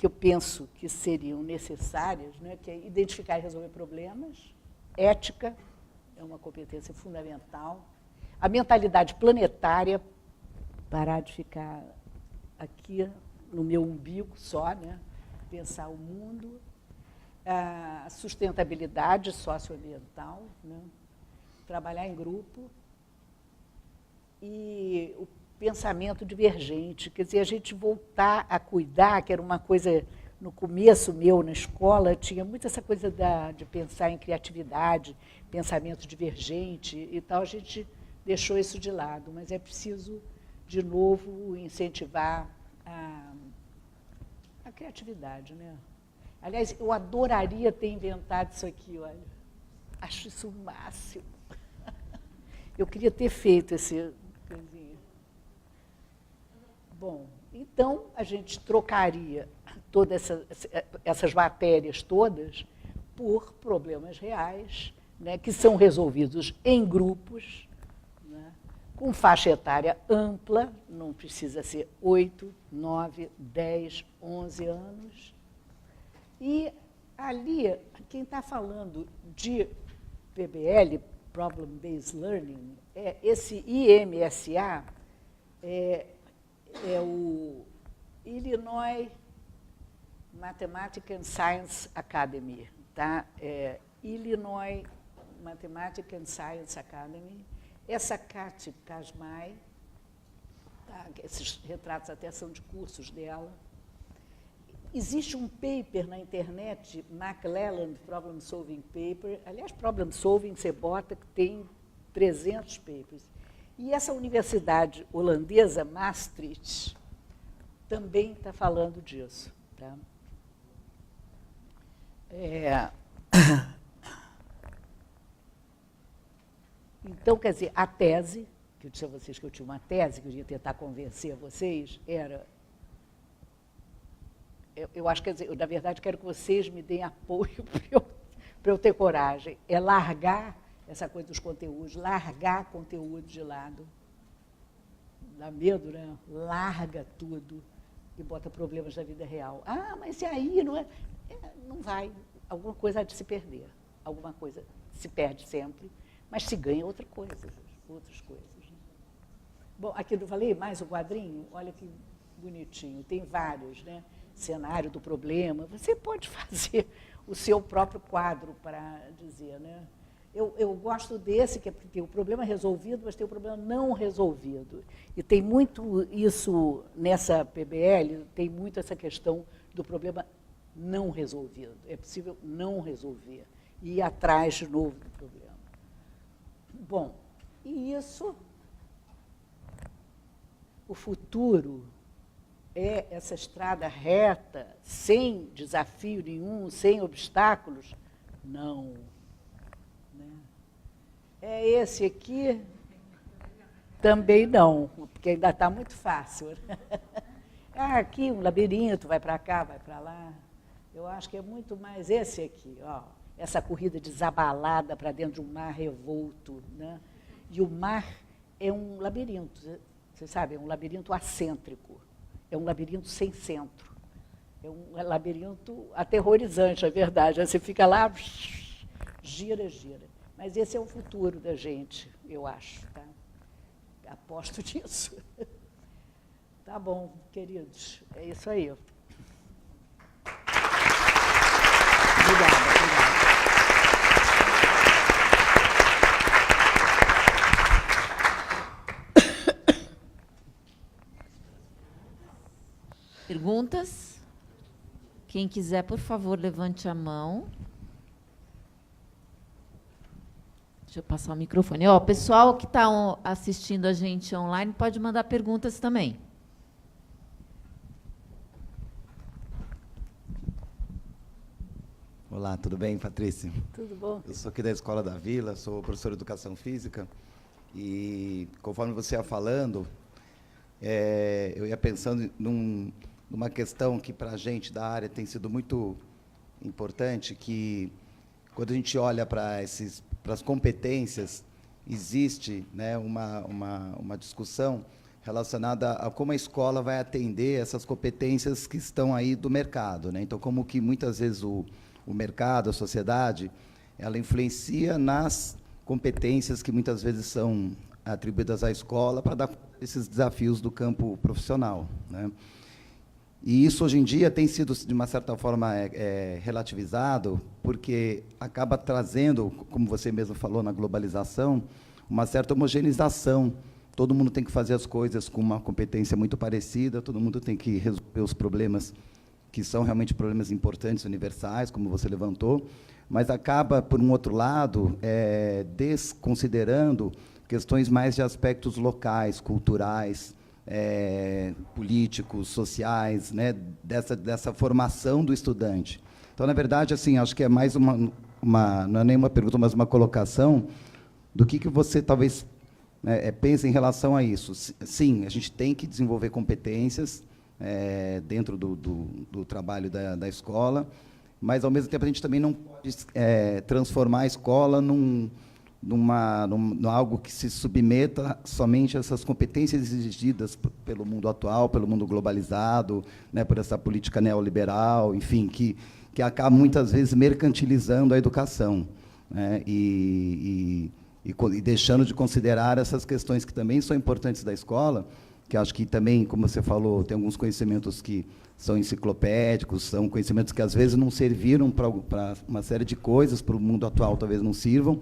penso que seriam necessárias, né, que é identificar e resolver problemas, ética é uma competência fundamental, a mentalidade planetária, parar de ficar aqui no meu umbigo só, né? Pensar o mundo, a sustentabilidade socioambiental, né? Trabalhar em grupo e o pensamento divergente, quer dizer, a gente voltar a cuidar, que era uma coisa, no começo meu na escola, tinha muito essa coisa de pensar em criatividade, pensamento divergente e tal, a gente deixou isso de lado, mas é preciso, de novo, incentivar a criatividade, né? Aliás, eu adoraria ter inventado isso aqui, olha. Acho isso o máximo. Eu queria ter feito esse coisinha. Bom, então a gente trocaria todas essas matérias todas por problemas reais, né, que são resolvidos em grupos, com faixa etária ampla, não precisa ser 8, 9, 10, 11 anos. E ali, quem está falando de PBL, Problem Based Learning, esse IMSA é o Illinois Mathematics and Science Academy, tá? Illinois Mathematics and Science Academy. Essa Kati Kasmai, tá? Esses retratos até são de cursos dela. Existe um paper na internet, McClelland Problem Solving Paper. Aliás, Problem Solving, você bota que tem 300 papers. E essa universidade holandesa, Maastricht, também está falando disso. Tá? Então, quer dizer, a tese, que eu disse a vocês que eu tinha uma tese, que eu ia tentar convencer vocês, era... Eu acho, quer dizer, eu, na verdade, quero que vocês me deem apoio para eu ter coragem. É largar essa coisa dos conteúdos, largar conteúdo de lado. Dá medo, né? Larga tudo e bota problemas da vida real. Ah, mas e aí? Não, não vai. Alguma coisa há de se perder. Alguma coisa se perde sempre, mas se ganha outra coisa, outras coisas. Né? Bom, aqui eu falei mais o quadrinho, olha que bonitinho, tem vários, né? Cenário do problema. Você pode fazer o seu próprio quadro para dizer, né? Eu gosto desse, que é porque o problema é resolvido, mas tem o problema não resolvido. E tem muito isso nessa PBL, tem muito essa questão do problema não resolvido. É possível não resolver e ir atrás de novo do problema. Bom, e isso, o futuro é essa estrada reta, sem desafio nenhum, sem obstáculos? Não. É esse aqui? Também não, porque ainda está muito fácil. Ah, aqui um labirinto, vai para cá, vai para lá. Eu acho que é muito mais esse aqui, ó, essa corrida desabalada para dentro de um mar revolto. Né? E o mar é um labirinto, você sabe, é um labirinto acêntrico, é um labirinto sem centro. É um labirinto aterrorizante, é verdade. Aí você fica lá, gira, gira. Mas esse é o futuro da gente, eu acho. Tá? Aposto nisso. Tá bom, queridos. É isso aí. Obrigada. Perguntas? Quem quiser, por favor, levante a mão. Deixa eu passar o microfone. Ó, o pessoal que está assistindo a gente online pode mandar perguntas também. Olá, tudo bem, Patrícia? Tudo bom? Eu sou aqui da Escola da Vila, sou professor de Educação Física e, conforme você ia falando, eu ia pensando numa questão que, para a gente da área, tem sido muito importante, que, quando a gente olha para as competências, existe, né, uma discussão relacionada a como a escola vai atender essas competências que estão aí do mercado. Né? Então, como que, muitas vezes, o mercado, a sociedade, ela influencia nas competências que muitas vezes são atribuídas à escola para dar esses desafios do campo profissional. Né? E isso, hoje em dia, tem sido, de uma certa forma, relativizado, porque acaba trazendo, como você mesmo falou, na globalização, uma certa homogeneização. Todo mundo tem que fazer as coisas com uma competência muito parecida, todo mundo tem que resolver os problemas que são realmente problemas importantes, universais, como você levantou, mas acaba, por um outro lado, desconsiderando questões mais de aspectos locais, culturais, políticos, sociais, né, dessa formação do estudante. Então, na verdade, assim, acho que é mais não é nenhuma pergunta, mas uma colocação do que você talvez pensa em relação a isso. Sim, a gente tem que desenvolver competências dentro do trabalho da escola, mas, ao mesmo tempo, a gente também não pode transformar a escola num algo que se submeta somente a essas competências exigidas pelo mundo atual, pelo mundo globalizado, né, por essa política neoliberal, enfim, que acaba, muitas vezes, mercantilizando a educação, né, e deixando de considerar essas questões que também são importantes da escola, que acho que também, como você falou, tem alguns conhecimentos que são enciclopédicos, são conhecimentos que, às vezes, não serviram para uma série de coisas, para o mundo atual talvez não sirvam,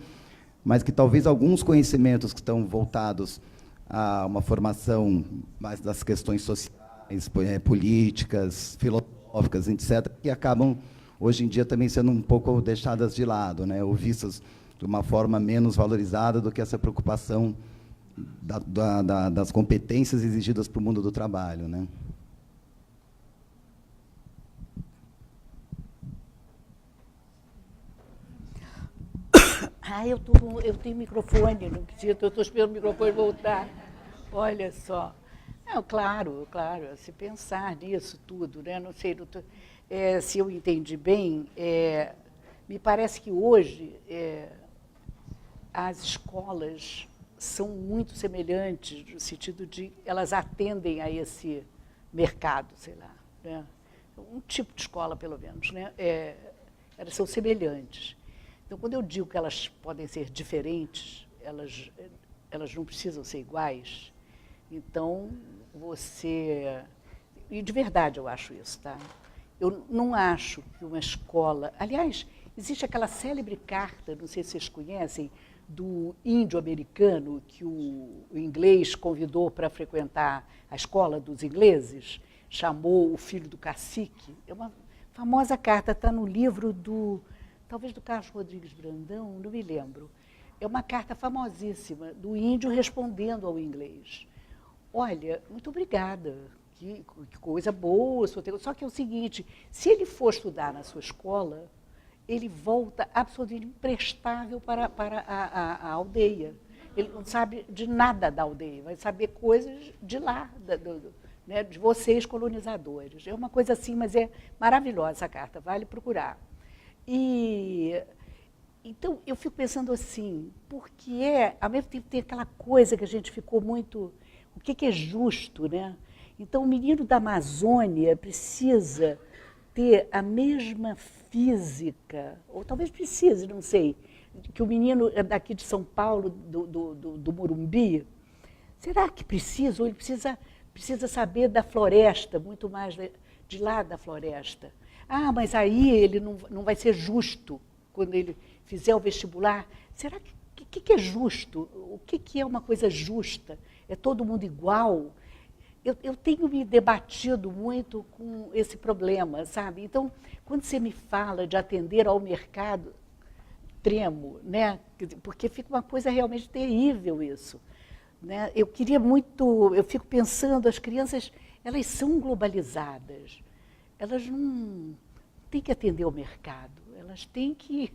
mas que talvez alguns conhecimentos que estão voltados a uma formação mais das questões sociais, políticas, filosóficas, etc., que acabam, hoje em dia, também sendo um pouco deixadas de lado, né, ou vistas de uma forma menos valorizada do que essa preocupação das competências exigidas para o mundo do trabalho. Né? Eu tenho microfone, não precisa, eu estou esperando o microfone voltar. Olha só. Não, claro, se pensar nisso tudo, né? Não sei, se eu entendi bem, me parece que hoje as escolas são muito semelhantes, no sentido de elas atendem a esse mercado, sei lá, né? Um tipo de escola, pelo menos, né? Elas são semelhantes. Então, quando eu digo que elas podem ser diferentes, elas não precisam ser iguais. Então, e de verdade eu acho isso, tá? Eu não acho que uma escola... Aliás, existe aquela célebre carta, não sei se vocês conhecem, do índio americano que o inglês convidou para frequentar a escola dos ingleses, chamou o filho do cacique. É uma famosa carta, está no livro talvez do Carlos Rodrigues Brandão, não me lembro. É uma carta famosíssima do índio respondendo ao inglês. Olha, muito obrigada, que coisa boa. Só que é o seguinte, se ele for estudar na sua escola, ele volta absolutamente imprestável para a aldeia. Ele não sabe de nada da aldeia, vai saber coisas de lá, né, de vocês colonizadores. É uma coisa assim, mas é maravilhosa essa carta, vale procurar. Então, eu fico pensando assim, porque ao mesmo tempo tem aquela coisa que a gente ficou muito... O que é justo, né? Então, o menino da Amazônia precisa ter a mesma física, ou talvez precise, não sei, que o menino daqui de São Paulo, do Morumbi. Será que precisa? Ou ele precisa saber da floresta, muito mais de lá da floresta? Ah, mas aí ele não vai ser justo quando ele fizer o vestibular. Será que é justo? O que é uma coisa justa? É todo mundo igual? Eu tenho me debatido muito com esse problema, sabe? Então, quando você me fala de atender ao mercado, tremo, né? Porque fica uma coisa realmente terrível isso, né? Eu fico pensando, as crianças, elas são globalizadas, elas não têm que atender ao mercado, elas têm que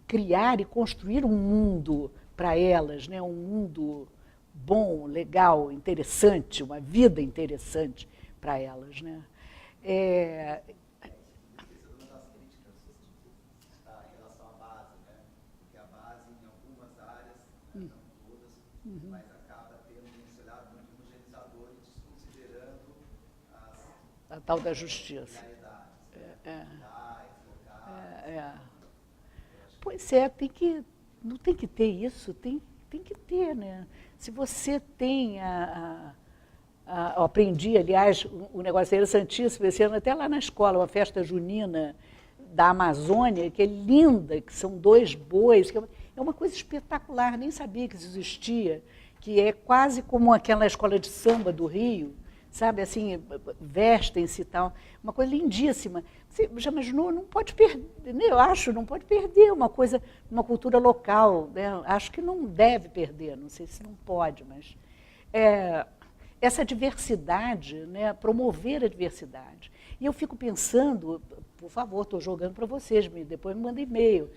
criar e construir um mundo para elas, né? Um mundo bom, legal, interessante, uma vida interessante para elas, né? Uma das críticas em relação à base, né? Porque a base, em algumas áreas, não todas, mas acaba tendo esse olhar muito homogeneizador e desconsiderando a tal da justiça. Pois é, não tem que ter isso, tem que ter, né? Se você tem eu aprendi, aliás, um negócio interessantíssimo esse ano, até lá na escola, uma festa junina da Amazônia, que é linda, que são 2 bois, que é uma coisa espetacular, nem sabia que isso existia, que é quase como aquela escola de samba do Rio, sabe, assim, vestem-se e tal, uma coisa lindíssima. Você já imaginou? Não pode perder, eu acho, não pode perder uma coisa, uma cultura local, né? Acho que não deve perder, não sei se não pode, mas essa diversidade, né? Promover a diversidade. E eu fico pensando, por favor, estou jogando para vocês, depois me manda e-mail,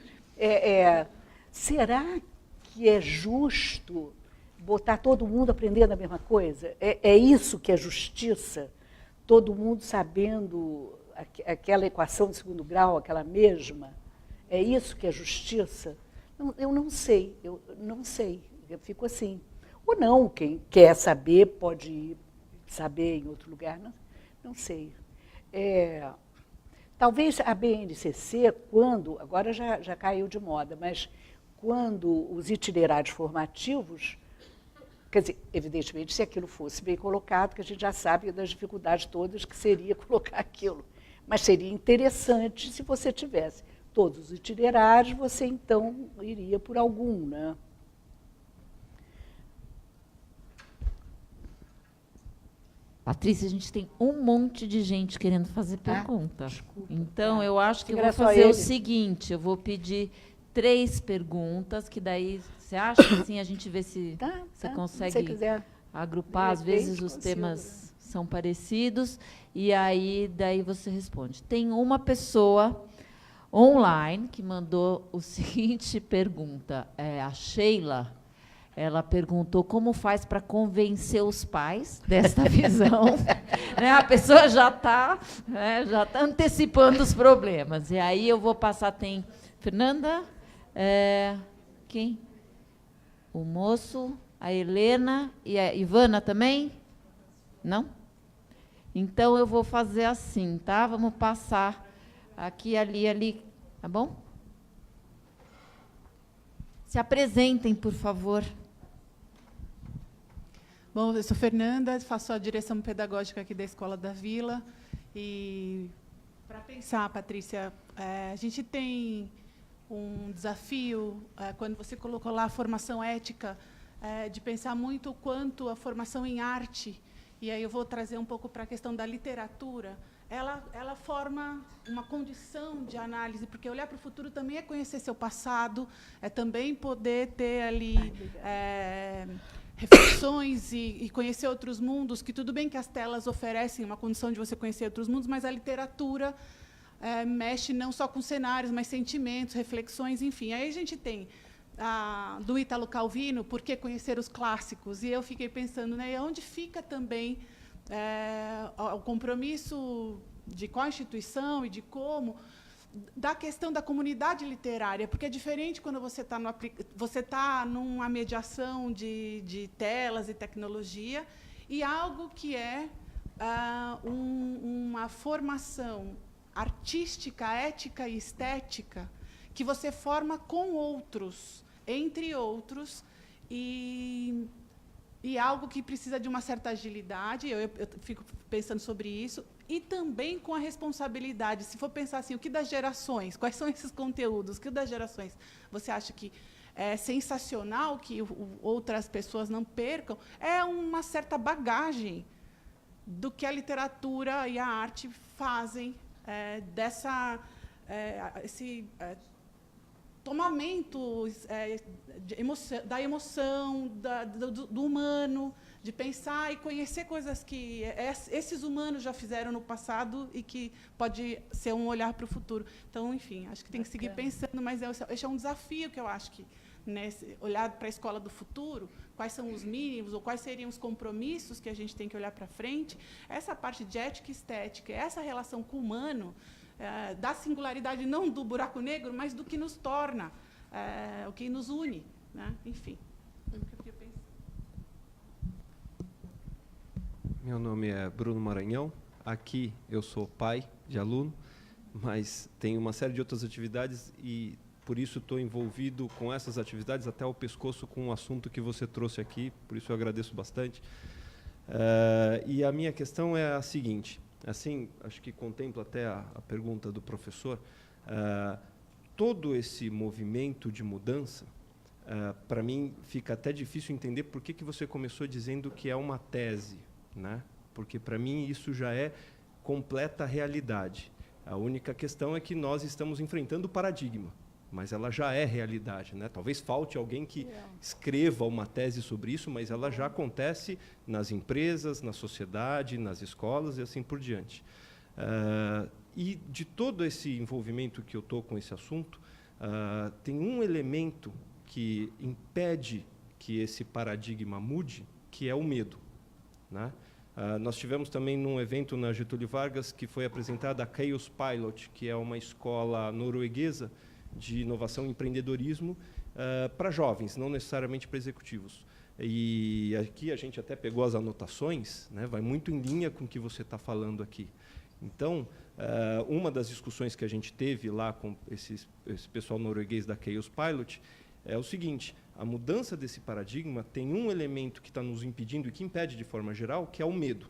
será que é justo botar todo mundo aprendendo a mesma coisa? É isso que é justiça? Todo mundo sabendo aquela equação de 2º grau, aquela mesma? É isso que é justiça? Eu não sei, eu fico assim. Ou não, quem quer saber pode ir saber em outro lugar, não sei. Talvez a BNCC, agora já caiu de moda, mas quando os itinerários formativos, quer dizer, evidentemente, se aquilo fosse bem colocado, que a gente já sabe das dificuldades todas que seria colocar aquilo. Mas seria interessante se você tivesse todos os itinerários, você então iria por algum, né? Patrícia, a gente tem um monte de gente querendo fazer pergunta. Desculpa. Então, eu acho que eu vou fazer o seguinte, eu vou pedir 3 perguntas, que daí você acha que assim a gente vê se você consegue agrupar, às vezes os temas são parecidos, e daí você responde. Tem uma pessoa, online, que mandou o seguinte pergunta. A Sheila, ela perguntou como faz para convencer os pais desta visão. Né? A pessoa já está antecipando os problemas. E aí eu vou passar, tem Fernanda, quem? O moço, a Helena e a Ivana também? Não? Então, eu vou fazer assim, tá? Vamos passar aqui, ali, tá bom? Se apresentem, por favor. Bom, eu sou Fernanda, faço a direção pedagógica aqui da Escola da Vila. E, para pensar, Patrícia, a gente tem um desafio, quando você colocou lá a formação ética, de pensar muito o quanto a formação em arte, e aí eu vou trazer um pouco para a questão da literatura, ela forma uma condição de análise, porque olhar para o futuro também é conhecer seu passado, é também poder ter ali reflexões e conhecer outros mundos, que tudo bem que as telas oferecem uma condição de você conhecer outros mundos, mas a literatura mexe não só com cenários, mas sentimentos, reflexões, enfim. Aí a gente tem do Ítalo Calvino, Por que Conhecer os Clássicos? E eu fiquei pensando, né, onde fica também o compromisso de qual instituição e de como, da questão da comunidade literária, porque é diferente quando você está numa mediação de telas e tecnologia, e algo que é uma formação artística, ética e estética, que você forma com outros, entre outros, e algo que precisa de uma certa agilidade, eu fico pensando sobre isso, e também com a responsabilidade. Se for pensar assim, o que das gerações, quais são esses conteúdos, o que das gerações você acha que é sensacional, que outras pessoas não percam, é uma certa bagagem do que a literatura e a arte fazem esse tomamento da emoção, do humano, de pensar e conhecer coisas que esses humanos já fizeram no passado e que pode ser um olhar para o futuro. Então, enfim, acho que tem que seguir pensando, mas esse é um desafio que eu acho que, olhar para a escola do futuro, quais são os mínimos, ou quais seriam os compromissos que a gente tem que olhar para frente, essa parte de ética e estética, essa relação com o humano, da singularidade, não do buraco negro, mas do que nos torna, o que nos une. Né? Enfim, é o que eu queria pensar. Meu nome é Bruno Maranhão. Aqui eu sou pai de aluno, mas tenho uma série de outras atividades e, por isso, estou envolvido com essas atividades até o pescoço com o assunto que você trouxe aqui, por isso eu agradeço bastante. E a minha questão é a seguinte, assim, acho que contempla até a pergunta do professor, todo esse movimento de mudança, para mim, fica até difícil entender por que você começou dizendo que é uma tese, né? Porque, para mim, isso já é completa realidade. A única questão é que nós estamos enfrentando o paradigma, mas ela já é realidade, né? Talvez falte alguém que escreva uma tese sobre isso, mas ela já acontece nas empresas, na sociedade, nas escolas e assim por diante. E de todo esse envolvimento que eu estou com esse assunto, tem um elemento que impede que esse paradigma mude, que é o medo, né? Nós tivemos também num evento na Getúlio Vargas que foi apresentada a Chaos Pilot, que é uma escola norueguesa de inovação e empreendedorismo para jovens, não necessariamente para executivos. E aqui a gente até pegou as anotações, né, vai muito em linha com o que você está falando aqui. Então, uma das discussões que a gente teve lá com esse pessoal norueguês da Chaos Pilot é o seguinte: a mudança desse paradigma tem um elemento que está nos impedindo e que impede de forma geral, que é o medo.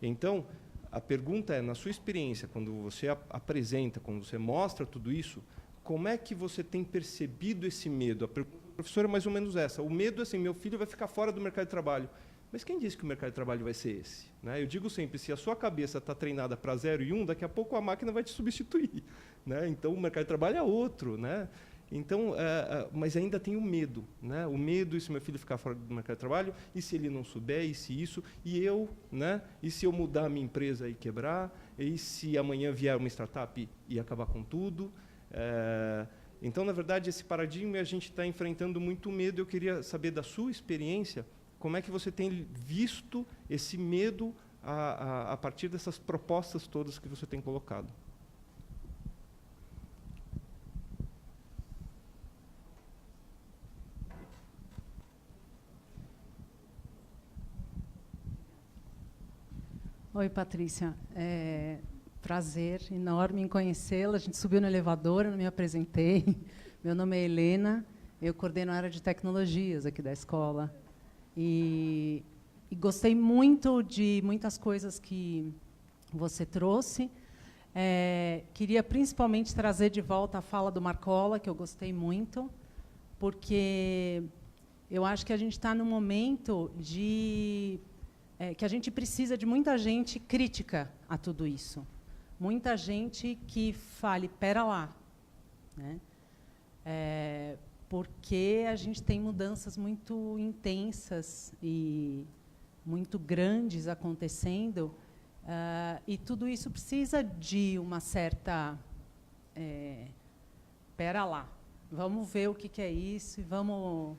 Então, a pergunta é, na sua experiência, quando você apresenta, quando você mostra tudo isso, como é que você tem percebido esse medo? A pergunta do professor é mais ou menos essa. O medo é assim, meu filho vai ficar fora do mercado de trabalho. Mas quem disse que o mercado de trabalho vai ser esse? Né? Eu digo sempre, se a sua cabeça está treinada para 0 e 1, daqui a pouco a máquina vai te substituir. Né? Então, o mercado de trabalho é outro. Né? Então, mas ainda tem o medo, né? O medo, e se meu filho ficar fora do mercado de trabalho, e se ele não souber, e se isso, e eu, né? E se eu mudar a minha empresa e quebrar, e se amanhã vier uma startup e acabar com tudo? Então, na verdade, esse paradigma a gente está enfrentando muito medo. Eu queria saber da sua experiência, como é que você tem visto esse medo a partir dessas propostas todas que você tem colocado? Oi, Patrícia. Prazer enorme em conhecê-la. A gente subiu no elevador, eu não me apresentei. Meu nome é Helena, eu coordeno a área de tecnologias aqui da escola. E gostei muito de muitas coisas que você trouxe. Queria principalmente trazer de volta a fala do Marcola, que eu gostei muito, porque eu acho que a gente está num momento que a gente precisa de muita gente crítica a tudo isso. Muita gente que fale, pera lá, né? Porque a gente tem mudanças muito intensas e muito grandes acontecendo, e tudo isso precisa de uma certa... pera lá, vamos ver o que é isso, e vamos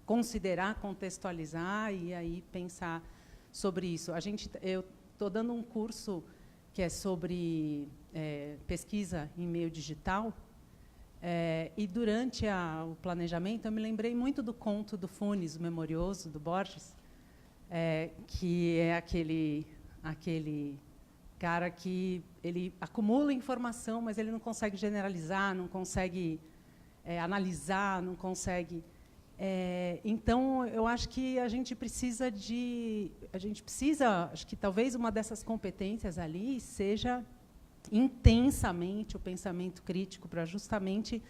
considerar, contextualizar e aí pensar sobre isso. Eu estou dando um curso que é sobre pesquisa em meio digital, e durante o planejamento eu me lembrei muito do conto do Funes, o Memorioso, do Borges, que é aquele cara que ele acumula informação, mas ele não consegue generalizar, não consegue analisar, não consegue... então, eu acho que a gente precisa, acho que talvez uma dessas competências ali seja intensamente o pensamento crítico, para justamente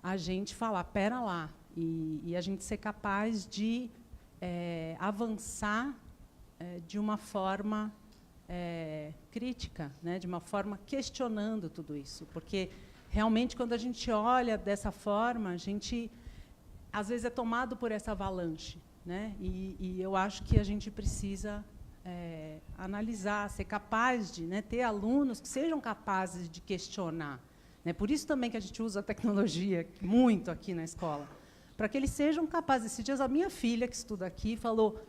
a gente falar, pera lá, e a gente ser capaz de avançar de uma forma crítica, né, de uma forma questionando tudo isso, porque realmente quando a gente olha dessa forma, a gente às vezes é tomado por essa avalanche, né? E eu acho que a gente precisa analisar, ser capaz de, né, ter alunos que sejam capazes de questionar, né? Por isso também que a gente usa a tecnologia muito aqui na escola, para que eles sejam capazes. Esses dias a minha filha, que estuda aqui, falou,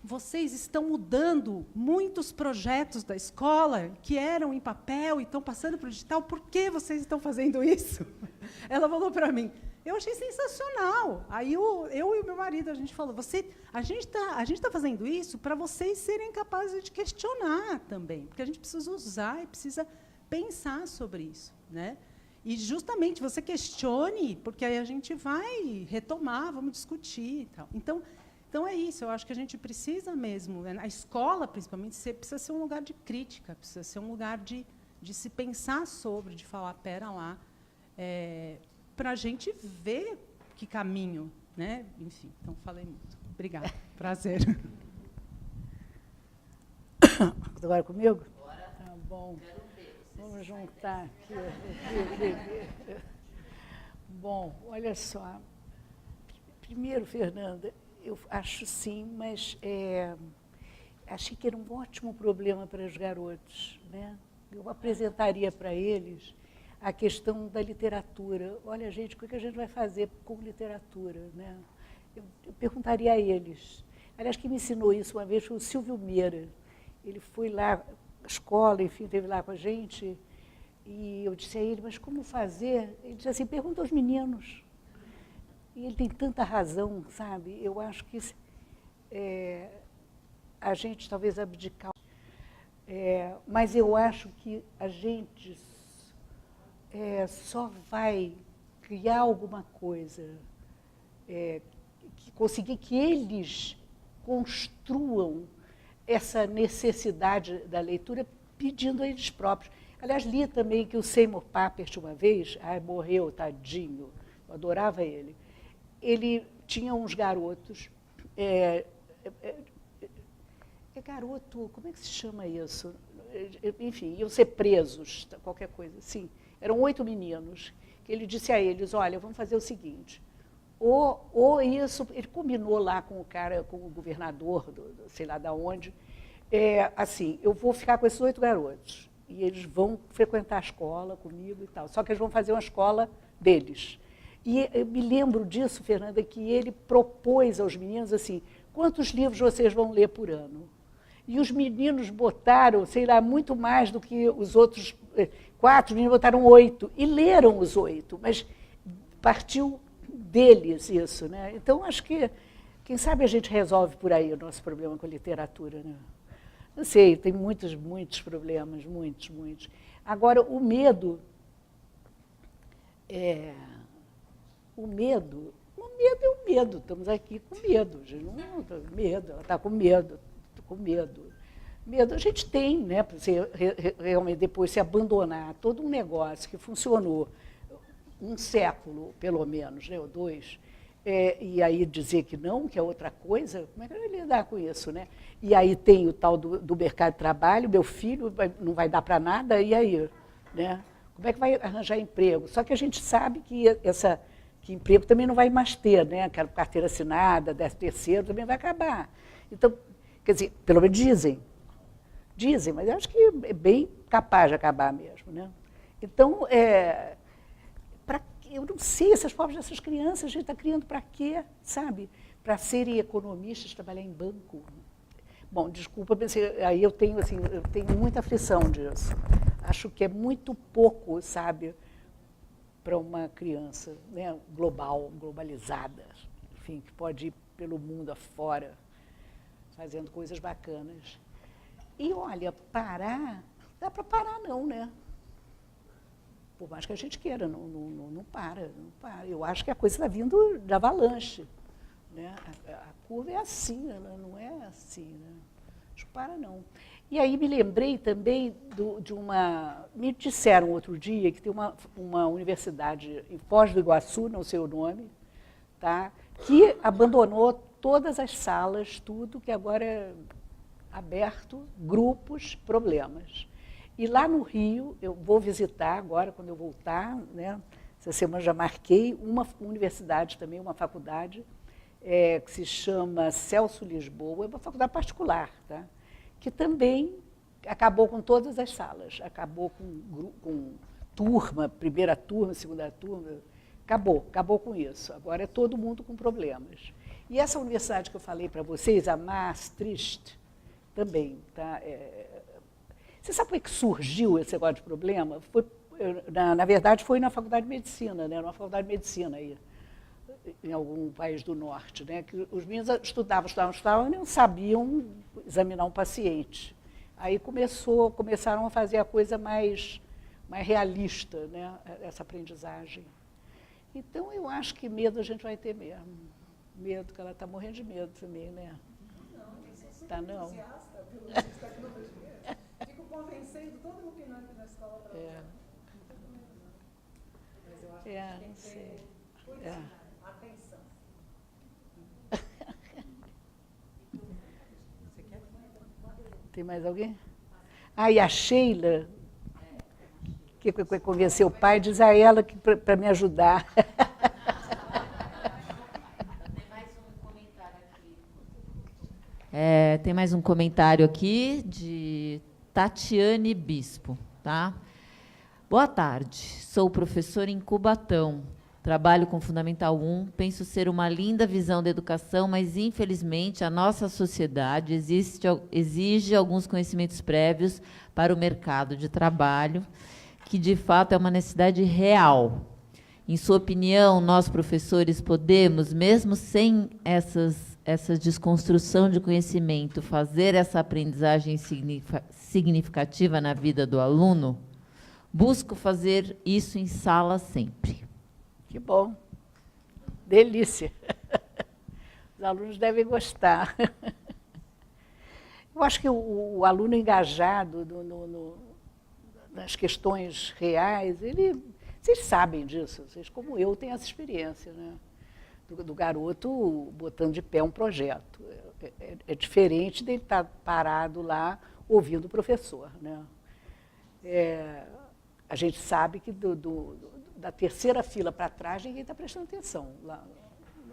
vocês estão mudando muitos projetos da escola que eram em papel e estão passando para o digital, por que vocês estão fazendo isso? Ela falou para mim, eu achei sensacional. Aí eu e o meu marido, a gente falou, a gente tá fazendo isso para vocês serem capazes de questionar também, porque a gente precisa usar e precisa pensar sobre isso, né? E justamente você questione, porque aí a gente vai retomar, vamos discutir e tal. Então é isso, eu acho que a gente precisa mesmo, né? A escola, principalmente, precisa ser um lugar de crítica, precisa ser um lugar de se pensar sobre, de falar, pera lá, para a gente ver que caminho, né? Enfim, então falei muito. Obrigada. Prazer. Agora comigo? Bora. Tá bom. Vamos juntar aqui. Bom, olha só. Primeiro, Fernanda, eu acho sim, mas achei que era um ótimo problema para os garotos, né? Eu apresentaria para eles a questão da literatura. Olha, gente, o que a gente vai fazer com literatura, né? Eu perguntaria a eles. Aliás, quem me ensinou isso uma vez foi o Silvio Meira. Ele foi lá à escola, enfim, esteve lá com a gente, e eu disse a ele, mas como fazer? Ele disse assim, pergunta aos meninos. E ele tem tanta razão, sabe? Eu acho que a gente talvez abdicar. Mas eu acho que a gente só vai criar alguma coisa, conseguir que eles construam essa necessidade da leitura pedindo a eles próprios. Aliás, li também que o Seymour Papert, uma vez, morreu, tadinho, eu adorava ele. Ele tinha uns garotos, garoto, como é que se chama isso? Enfim, iam ser presos, qualquer coisa assim. Eram 8 meninos, que ele disse a eles, olha, vamos fazer o seguinte, ou isso, ele combinou lá com o cara, com o governador, sei lá de onde, Assim, eu vou ficar com esses 8 garotos. E eles vão frequentar a escola comigo e tal. Só que eles vão fazer uma escola deles. E eu me lembro disso, Fernanda, que ele propôs aos meninos assim, quantos livros vocês vão ler por ano? E os meninos botaram, sei lá, muito mais do que os outros 4, os meninos botaram 8. E leram os 8, mas partiu deles isso, né? Então, acho que, quem sabe a gente resolve por aí o nosso problema com a literatura, né? Não sei, tem muitos problemas, muitos. Agora, o medo é o medo, estamos aqui com medo, medo, ela está com medo, estou com medo. Medo a gente tem, né, para você realmente depois se abandonar todo um negócio que funcionou um século, pelo menos, né, ou 2, e aí dizer que não, que é outra coisa, como é que eu ia lidar com isso, né? E aí tem o tal do mercado de trabalho, meu filho não vai dar para nada, e aí? Né? Como é que vai arranjar emprego? Só que a gente sabe que que emprego também não vai mais ter, né? Aquela carteira assinada, 13º, também vai acabar. Então, quer dizer, pelo menos dizem, mas eu acho que é bem capaz de acabar mesmo, né? Então, eu não sei, essas pobres dessas crianças, a gente está criando para quê, sabe? Para serem economistas, trabalhar em banco. Bom, desculpa, aí eu tenho muita aflição disso. Acho que é muito pouco, sabe, para uma criança, né, globalizada, enfim, que pode ir pelo mundo afora, fazendo coisas bacanas. E, olha, parar, dá para parar não, né? Por mais que a gente queira, não para. Eu acho que a coisa está vindo de avalanche. Né? A curva é assim, ela não é assim. Né? Não para, não. E aí me lembrei também de uma... Me disseram outro dia que tem uma universidade em Foz do Iguaçu, não sei o nome, tá? Que abandonou todas as salas, tudo, que agora é aberto, grupos, problemas. E lá no Rio, eu vou visitar agora, quando eu voltar, né? Essa semana já marquei uma universidade também, uma faculdade, que se chama Celso Lisboa, é uma faculdade particular, tá? Que também acabou com todas as salas, acabou com turma, primeira turma, segunda turma, acabou com isso. Agora é todo mundo com problemas. E essa universidade que eu falei para vocês, a Maastricht, também, tá? Você sabe como é que surgiu esse negócio de problema? Na verdade, foi na Faculdade de Medicina, né? Uma Faculdade de Medicina aí, em algum país do norte, né? Que os meninos estudavam e não sabiam examinar um paciente. Aí começaram a fazer a coisa mais realista, né? Essa aprendizagem. Então, eu acho que medo a gente vai ter mesmo. Medo, que ela está morrendo de medo também, né? Não, tem que ser entusiasta pela tecnologia. Fico convencendo todo mundo que não entra na escola para Mas eu acho que tem que ter atenção. Tem mais alguém? E a Sheila, que convenceu o pai, diz a ela que para me ajudar. Tem mais um comentário aqui de Tatiane Bispo, tá? Boa tarde, sou professora em Cubatão, trabalho com Fundamental 1, penso ser uma linda visão da educação, mas infelizmente a nossa sociedade exige alguns conhecimentos prévios para o mercado de trabalho, que de fato é uma necessidade real. Em sua opinião, nós professores podemos, mesmo sem essa desconstrução de conhecimento, fazer essa aprendizagem significativa na vida do aluno? Busco fazer isso em sala sempre. Que bom. Delícia. Os alunos devem gostar. Eu acho que o aluno engajado nas questões reais, vocês sabem disso, vocês, como eu, têm essa experiência, né? Do garoto botando de pé um projeto. É diferente dele estar parado lá ouvindo o professor, né? A gente sabe que da terceira fila para trás ninguém está prestando atenção. Lá,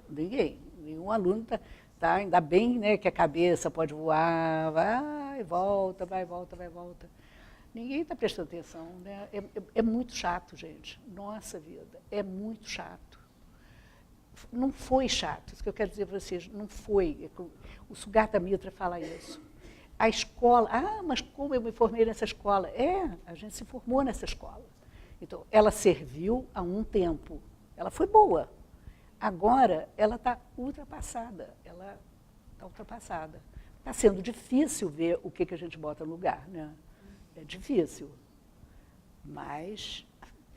nenhum aluno está, ainda bem, né, que a cabeça pode voar, vai e volta, vai e volta, vai e volta. Ninguém está prestando atenção, né? É muito chato, gente. Nossa vida, é muito chato. Não foi chato, isso que eu quero dizer para vocês, não foi. O Sugata Mitra fala isso. A escola, mas como eu me formei nessa escola? A gente se formou nessa escola. Então, ela serviu há um tempo, ela foi boa. Agora, ela está ultrapassada, Está sendo difícil ver o que a gente bota no lugar, né? É difícil, mas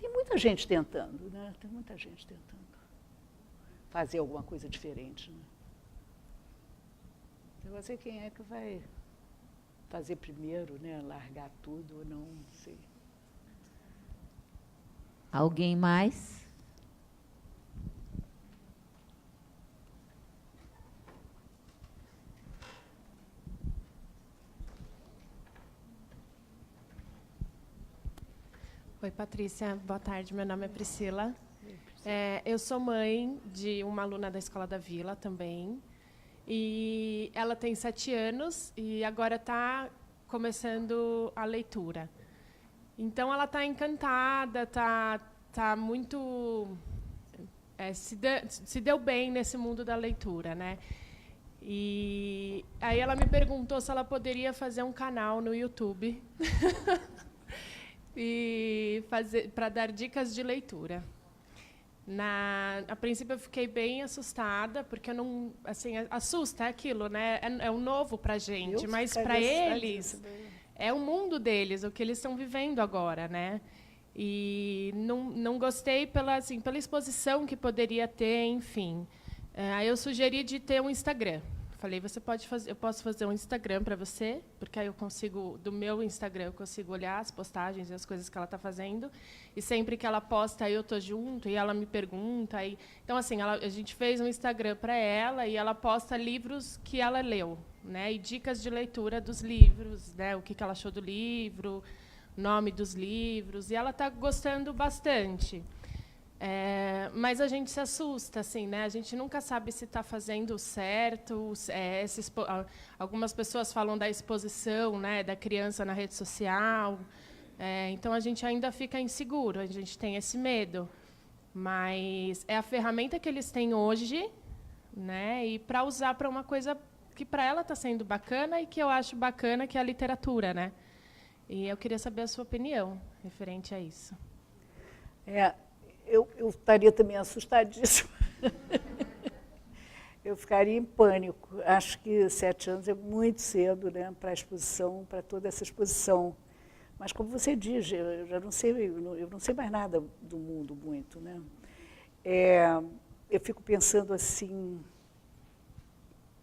tem muita gente tentando, né? Tem muita gente tentando fazer alguma coisa diferente, né? Eu não sei quem é que vai fazer primeiro, né? Largar tudo ou não sei. Alguém mais? Oi, Patrícia. Boa tarde. Meu nome é Priscila. Eu sou mãe de uma aluna da Escola da Vila também. E ela tem 7 anos e agora está começando a leitura. Então, ela está encantada, está muito... se deu bem nesse mundo da leitura, né? E aí ela me perguntou se ela poderia fazer um canal no YouTube e para dar dicas de leitura. A princípio eu fiquei bem assustada, porque eu não, assim, assusta, é aquilo, né? É um novo para a gente, mas para eles é o mundo deles, o que eles estão vivendo agora, né? E não gostei pela exposição que poderia ter, enfim. Aí eu sugeri de ter um Instagram. Falei, eu posso fazer um Instagram para você, porque aí eu consigo, do meu Instagram, eu consigo olhar as postagens e as coisas que ela está fazendo. E sempre que ela posta, eu estou junto, e ela me pergunta. Então, assim, a gente fez um Instagram para ela, e ela posta livros que ela leu, né? E dicas de leitura dos livros, né? O que ela achou do livro, nome dos livros. E ela está gostando bastante. Mas a gente se assusta, assim, né? A gente nunca sabe se está fazendo certo. Algumas pessoas falam da exposição, né, da criança na rede social. Então, a gente ainda fica inseguro, a gente tem esse medo. Mas é a ferramenta que eles têm hoje, né? E para usar para uma coisa que para ela está sendo bacana e que eu acho bacana, que é a literatura, né? E eu queria saber a sua opinião referente a isso. Eu estaria também assustadíssima. Eu ficaria em pânico. Acho que 7 anos é muito cedo, né, para a exposição, para toda essa exposição. Mas, como você diz, eu não sei mais nada do mundo muito, né? Eu fico pensando assim,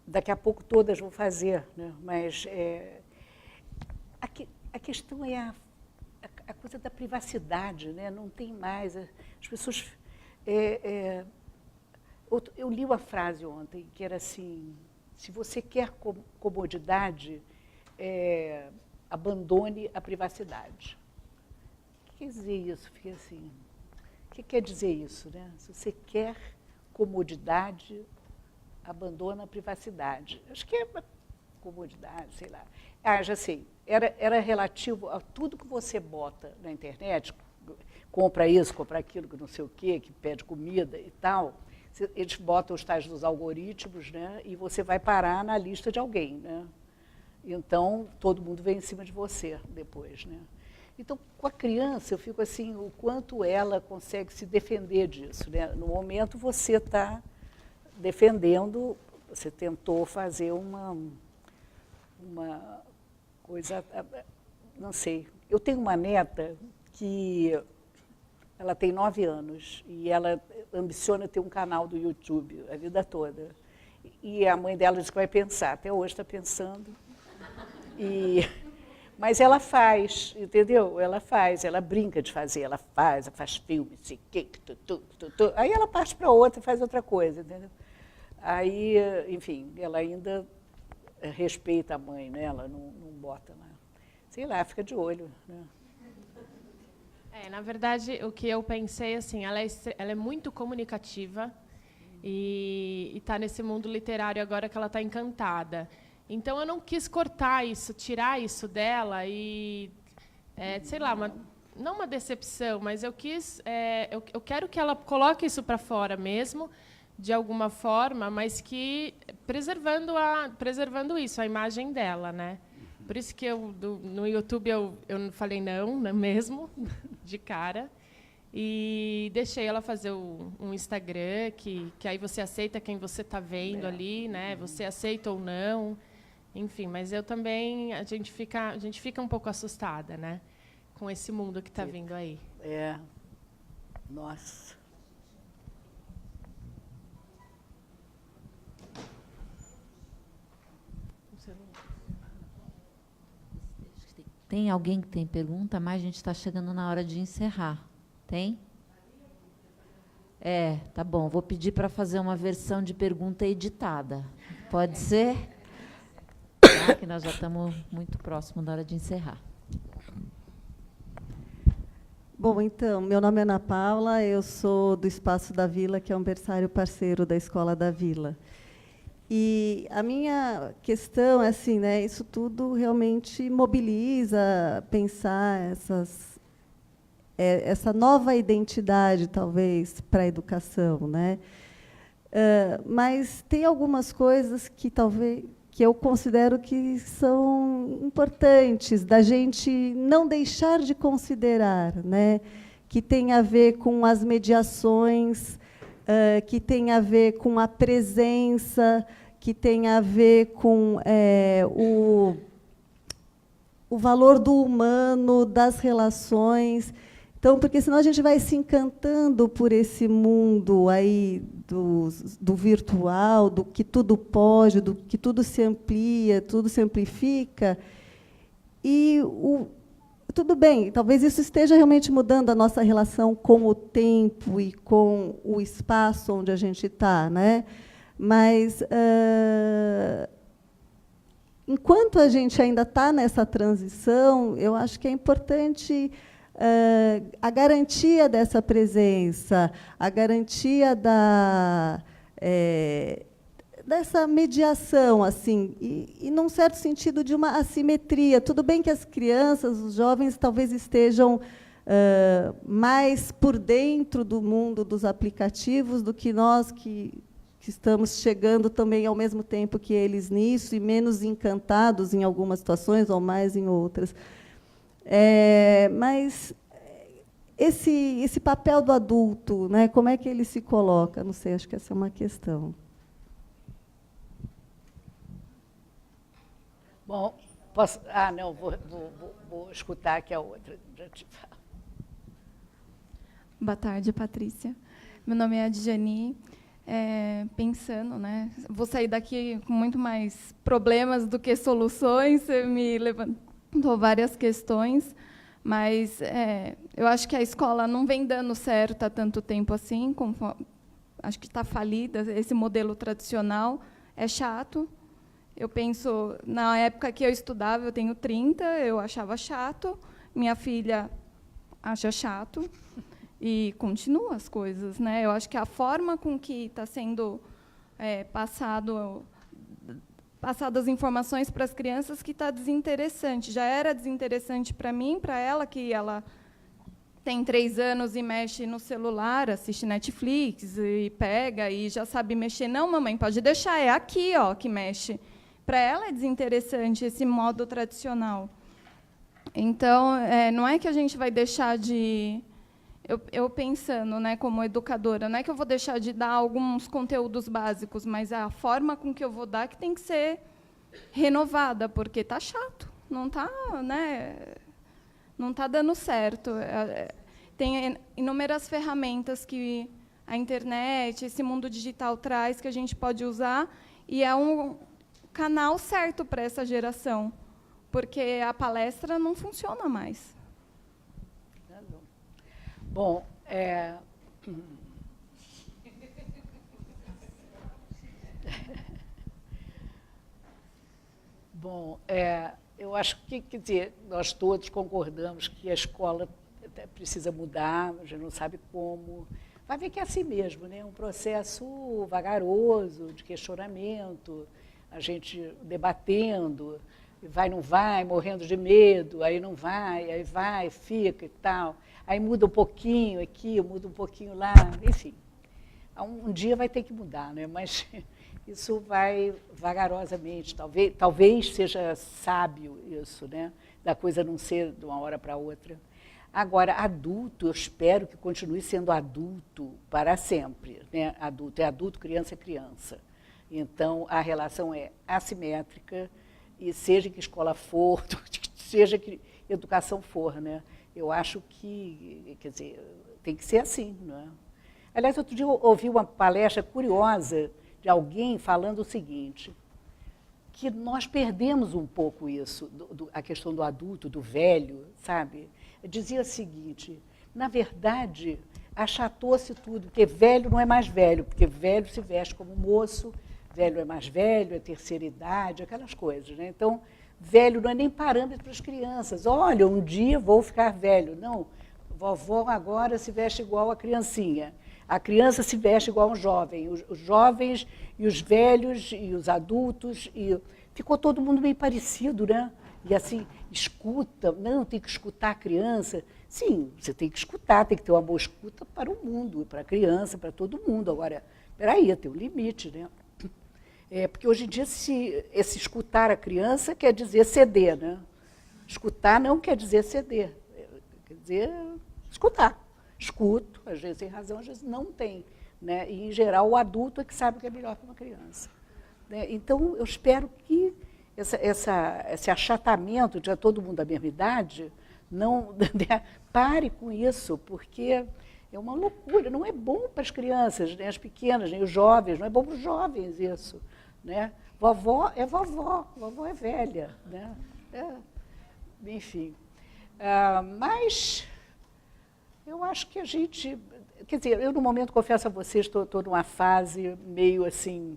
daqui a pouco todas vão fazer, né? Mas a questão é a coisa da privacidade, né? Não tem mais. As pessoas... eu li uma frase ontem, que era assim, se você quer comodidade, abandone a privacidade. O que quer dizer isso? Fiquei assim, o que quer dizer isso, né? Se você quer comodidade, abandona a privacidade. Acho que é comodidade, sei lá. Já sei. Era relativo a tudo que você bota na internet, compra isso, compra aquilo, que não sei o quê, que pede comida e tal. Eles botam os tais dos algoritmos, né? E você vai parar na lista de alguém, né? Então, todo mundo vem em cima de você depois, né? Então, com a criança, eu fico assim, o quanto ela consegue se defender disso, né? No momento, você está defendendo, você tentou fazer uma coisa, não sei. Eu tenho uma neta que ela tem 9 anos e ela ambiciona ter um canal do YouTube a vida toda. E a mãe dela diz que vai pensar, até hoje está pensando. Mas ela faz, entendeu? Ela brinca de fazer, ela faz filme, sei que, aí ela parte para outra, faz outra coisa, entendeu? Aí, enfim, ela ainda respeita a mãe, né? Ela não bota lá. Sei lá, fica de olho, né? Na verdade, o que eu pensei, assim, ela é muito comunicativa e está nesse mundo literário agora que ela está encantada. Então, eu não quis cortar isso, tirar isso dela e, sei lá, não uma decepção, mas eu quero que ela coloque isso para fora mesmo, de alguma forma, mas que preservando isso, a imagem dela, né? Por isso que no YouTube eu falei não mesmo, de cara. E deixei ela fazer um Instagram, que aí você aceita quem você está vendo ali, né? Você aceita ou não. Enfim, mas eu também, a gente fica um pouco assustada, né? Com esse mundo que está vindo aí. Nossa. Tem alguém que tem pergunta, mas a gente está chegando na hora de encerrar. Tem? Tá bom. Vou pedir para fazer uma versão de pergunta editada. Pode ser? Tá, que nós já estamos muito próximo da hora de encerrar. Bom, então, meu nome é Ana Paula, eu sou do Espaço da Vila, que é um berçário parceiro da Escola da Vila. E a minha questão é assim, né, isso tudo realmente mobiliza pensar essa nova identidade, talvez, para a educação, né? Mas tem algumas coisas que eu considero que são importantes da gente não deixar de considerar, né? Que tem a ver com as mediações, que tem a ver com a presença, que tem a ver com o valor do humano, das relações. Então, porque senão a gente vai se encantando por esse mundo aí do virtual, do que tudo pode, do que tudo se amplia, tudo se amplifica. E tudo bem, talvez isso esteja realmente mudando a nossa relação com o tempo e com o espaço onde a gente está, né? Mas, enquanto a gente ainda está nessa transição, eu acho que é importante a garantia dessa presença, a garantia dessa mediação, assim, e num certo sentido de uma assimetria. Tudo bem que as crianças, os jovens, talvez estejam mais por dentro do mundo dos aplicativos do que nós que estamos chegando também ao mesmo tempo que eles nisso e menos encantados em algumas situações ou mais em outras. Mas esse papel do adulto, né, como é que ele se coloca? Não sei, acho que essa é uma questão. Bom, posso... não, vou escutar aqui a outra. Boa tarde, Patrícia. Meu nome é Adjani. Pensando, né? Vou sair daqui com muito mais problemas do que soluções. Você me levantou várias questões, mas eu acho que a escola não vem dando certo há tanto tempo assim. Acho que está falida. Esse modelo tradicional é chato. Eu penso, na época que eu estudava, eu tenho 30, eu achava chato. Minha filha acha chato. E continua as coisas, né? Eu acho que a forma com que está sendo passadas as informações para as crianças que está desinteressante. Já era desinteressante para mim, para ela, que ela tem 3 anos e mexe no celular, assiste Netflix e pega e já sabe mexer. Não, mamãe, pode deixar, é aqui, ó, que mexe. Para ela é desinteressante esse modo tradicional. Então, não é que a gente vai deixar de... Eu pensando, né, como educadora, não é que eu vou deixar de dar alguns conteúdos básicos, mas a forma com que eu vou dar que tem que ser renovada, porque está chato, não está, né, não tá dando certo. Tem inúmeras ferramentas que a internet, esse mundo digital traz, que a gente pode usar, e é um canal certo para essa geração, porque a palestra não funciona mais. Bom, eu acho que, quer dizer, nós todos concordamos que a escola precisa mudar, a gente não sabe como. Vai ver que é assim mesmo, né? Um processo vagaroso, de questionamento, a gente debatendo, vai, não vai, morrendo de medo, aí não vai, aí vai, fica e tal. Aí muda um pouquinho aqui, muda um pouquinho lá, enfim. Um dia vai ter que mudar, né? Mas isso vai vagarosamente. Talvez seja sábio isso, né? Da coisa não ser de uma hora para outra. Agora, adulto, eu espero que continue sendo adulto para sempre, né? Adulto é adulto, criança é criança. Então, a relação é assimétrica, e seja que escola for, seja que educação for, né? Eu acho que, quer dizer, tem que ser assim, não é? Aliás, outro dia eu ouvi uma palestra curiosa de alguém falando o seguinte, que nós perdemos um pouco isso, a questão do adulto, do velho, sabe? Dizia o seguinte, na verdade, achatou-se tudo, porque velho não é mais velho, porque velho se veste como moço, velho é mais velho, é terceira idade, aquelas coisas, né? Então, velho não é nem parâmetro para as crianças. Olha, um dia vou ficar velho. Não, vovó agora se veste igual a criancinha. A criança se veste igual a um jovem. Os jovens e os velhos e os adultos. E ficou todo mundo meio parecido, né? E assim, escuta. Não, tem que escutar a criança. Sim, você tem que escutar, tem que ter uma boa escuta para o mundo, para a criança, para todo mundo. Agora, peraí, tem um limite, né? Porque hoje em dia esse escutar a criança quer dizer ceder, né? Escutar não quer dizer ceder, quer dizer escutar. Escuto, às vezes tem razão, às vezes não tem, né? E, em geral, o adulto é que sabe o que é melhor para uma criança, né? Então, eu espero que esse achatamento de todo mundo da mesma idade não pare com isso, porque é uma loucura, não é bom para as crianças, nem as pequenas, nem os jovens, não é bom para os jovens isso, né? Vovó é velha, né? Enfim, mas eu acho que a gente, quer dizer, eu no momento, confesso a vocês, estou numa fase meio assim,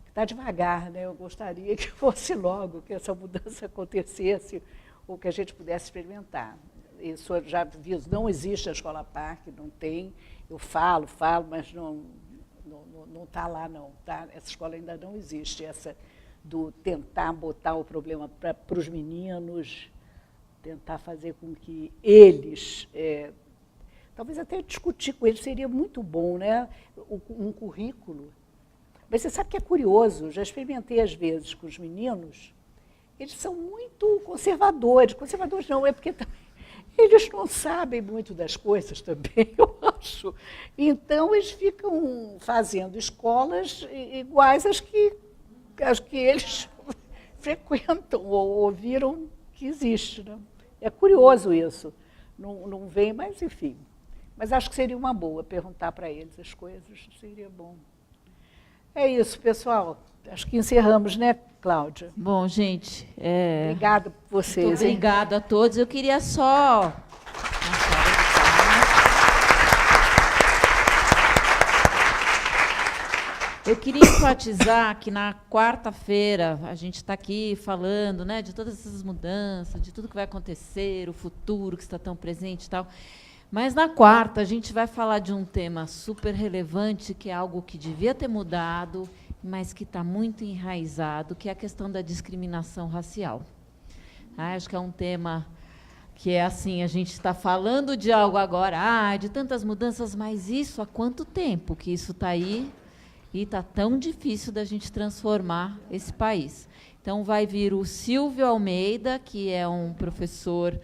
está devagar, né? Eu gostaria que fosse logo, que essa mudança acontecesse, ou que a gente pudesse experimentar. Isso eu já vi, não existe a Escola Parque, não tem, eu falo, mas não está lá, não. Tá? Essa escola ainda não existe, essa do tentar botar o problema para os meninos, tentar fazer com que eles, talvez até discutir com eles, seria muito bom, né? Um currículo. Mas você sabe que é curioso, já experimentei às vezes com os meninos, eles são muito conservadores. Conservadores não, é porque também eles não sabem muito das coisas também, eu acho. Então, eles ficam fazendo escolas iguais às que eles frequentam ou ouviram que existe, né? É curioso isso. Não vem, mas enfim. Mas acho que seria uma boa perguntar para eles as coisas, seria bom. É isso, pessoal. Acho que encerramos, né, Cláudia? Bom, gente... Obrigada por vocês. Muito obrigada a todos. Eu queria só... Eu queria enfatizar que na quarta-feira a gente está aqui falando, né, de todas essas mudanças, de tudo que vai acontecer, o futuro que está tão presente e tal. Mas na quarta a gente vai falar de um tema super relevante, que é algo que devia ter mudado, mas que está muito enraizado, que é a questão da discriminação racial. Acho que é um tema que é assim, a gente está falando de algo agora, de tantas mudanças, mas isso há quanto tempo que isso está aí e está tão difícil da gente transformar esse país. Então, vai vir o Silvio Almeida, que é um professor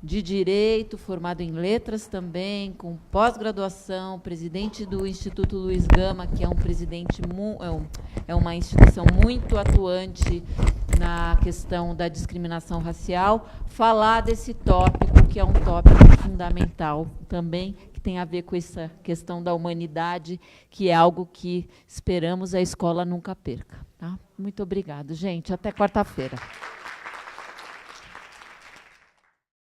de Direito, formado em Letras também, com pós-graduação, presidente do Instituto Luiz Gama, que é uma instituição muito atuante na questão da discriminação racial, falar desse tópico, que é um tópico fundamental também, que tem a ver com essa questão da humanidade, que é algo que esperamos a escola nunca perca. Tá? Muito obrigada, gente. Até quarta-feira.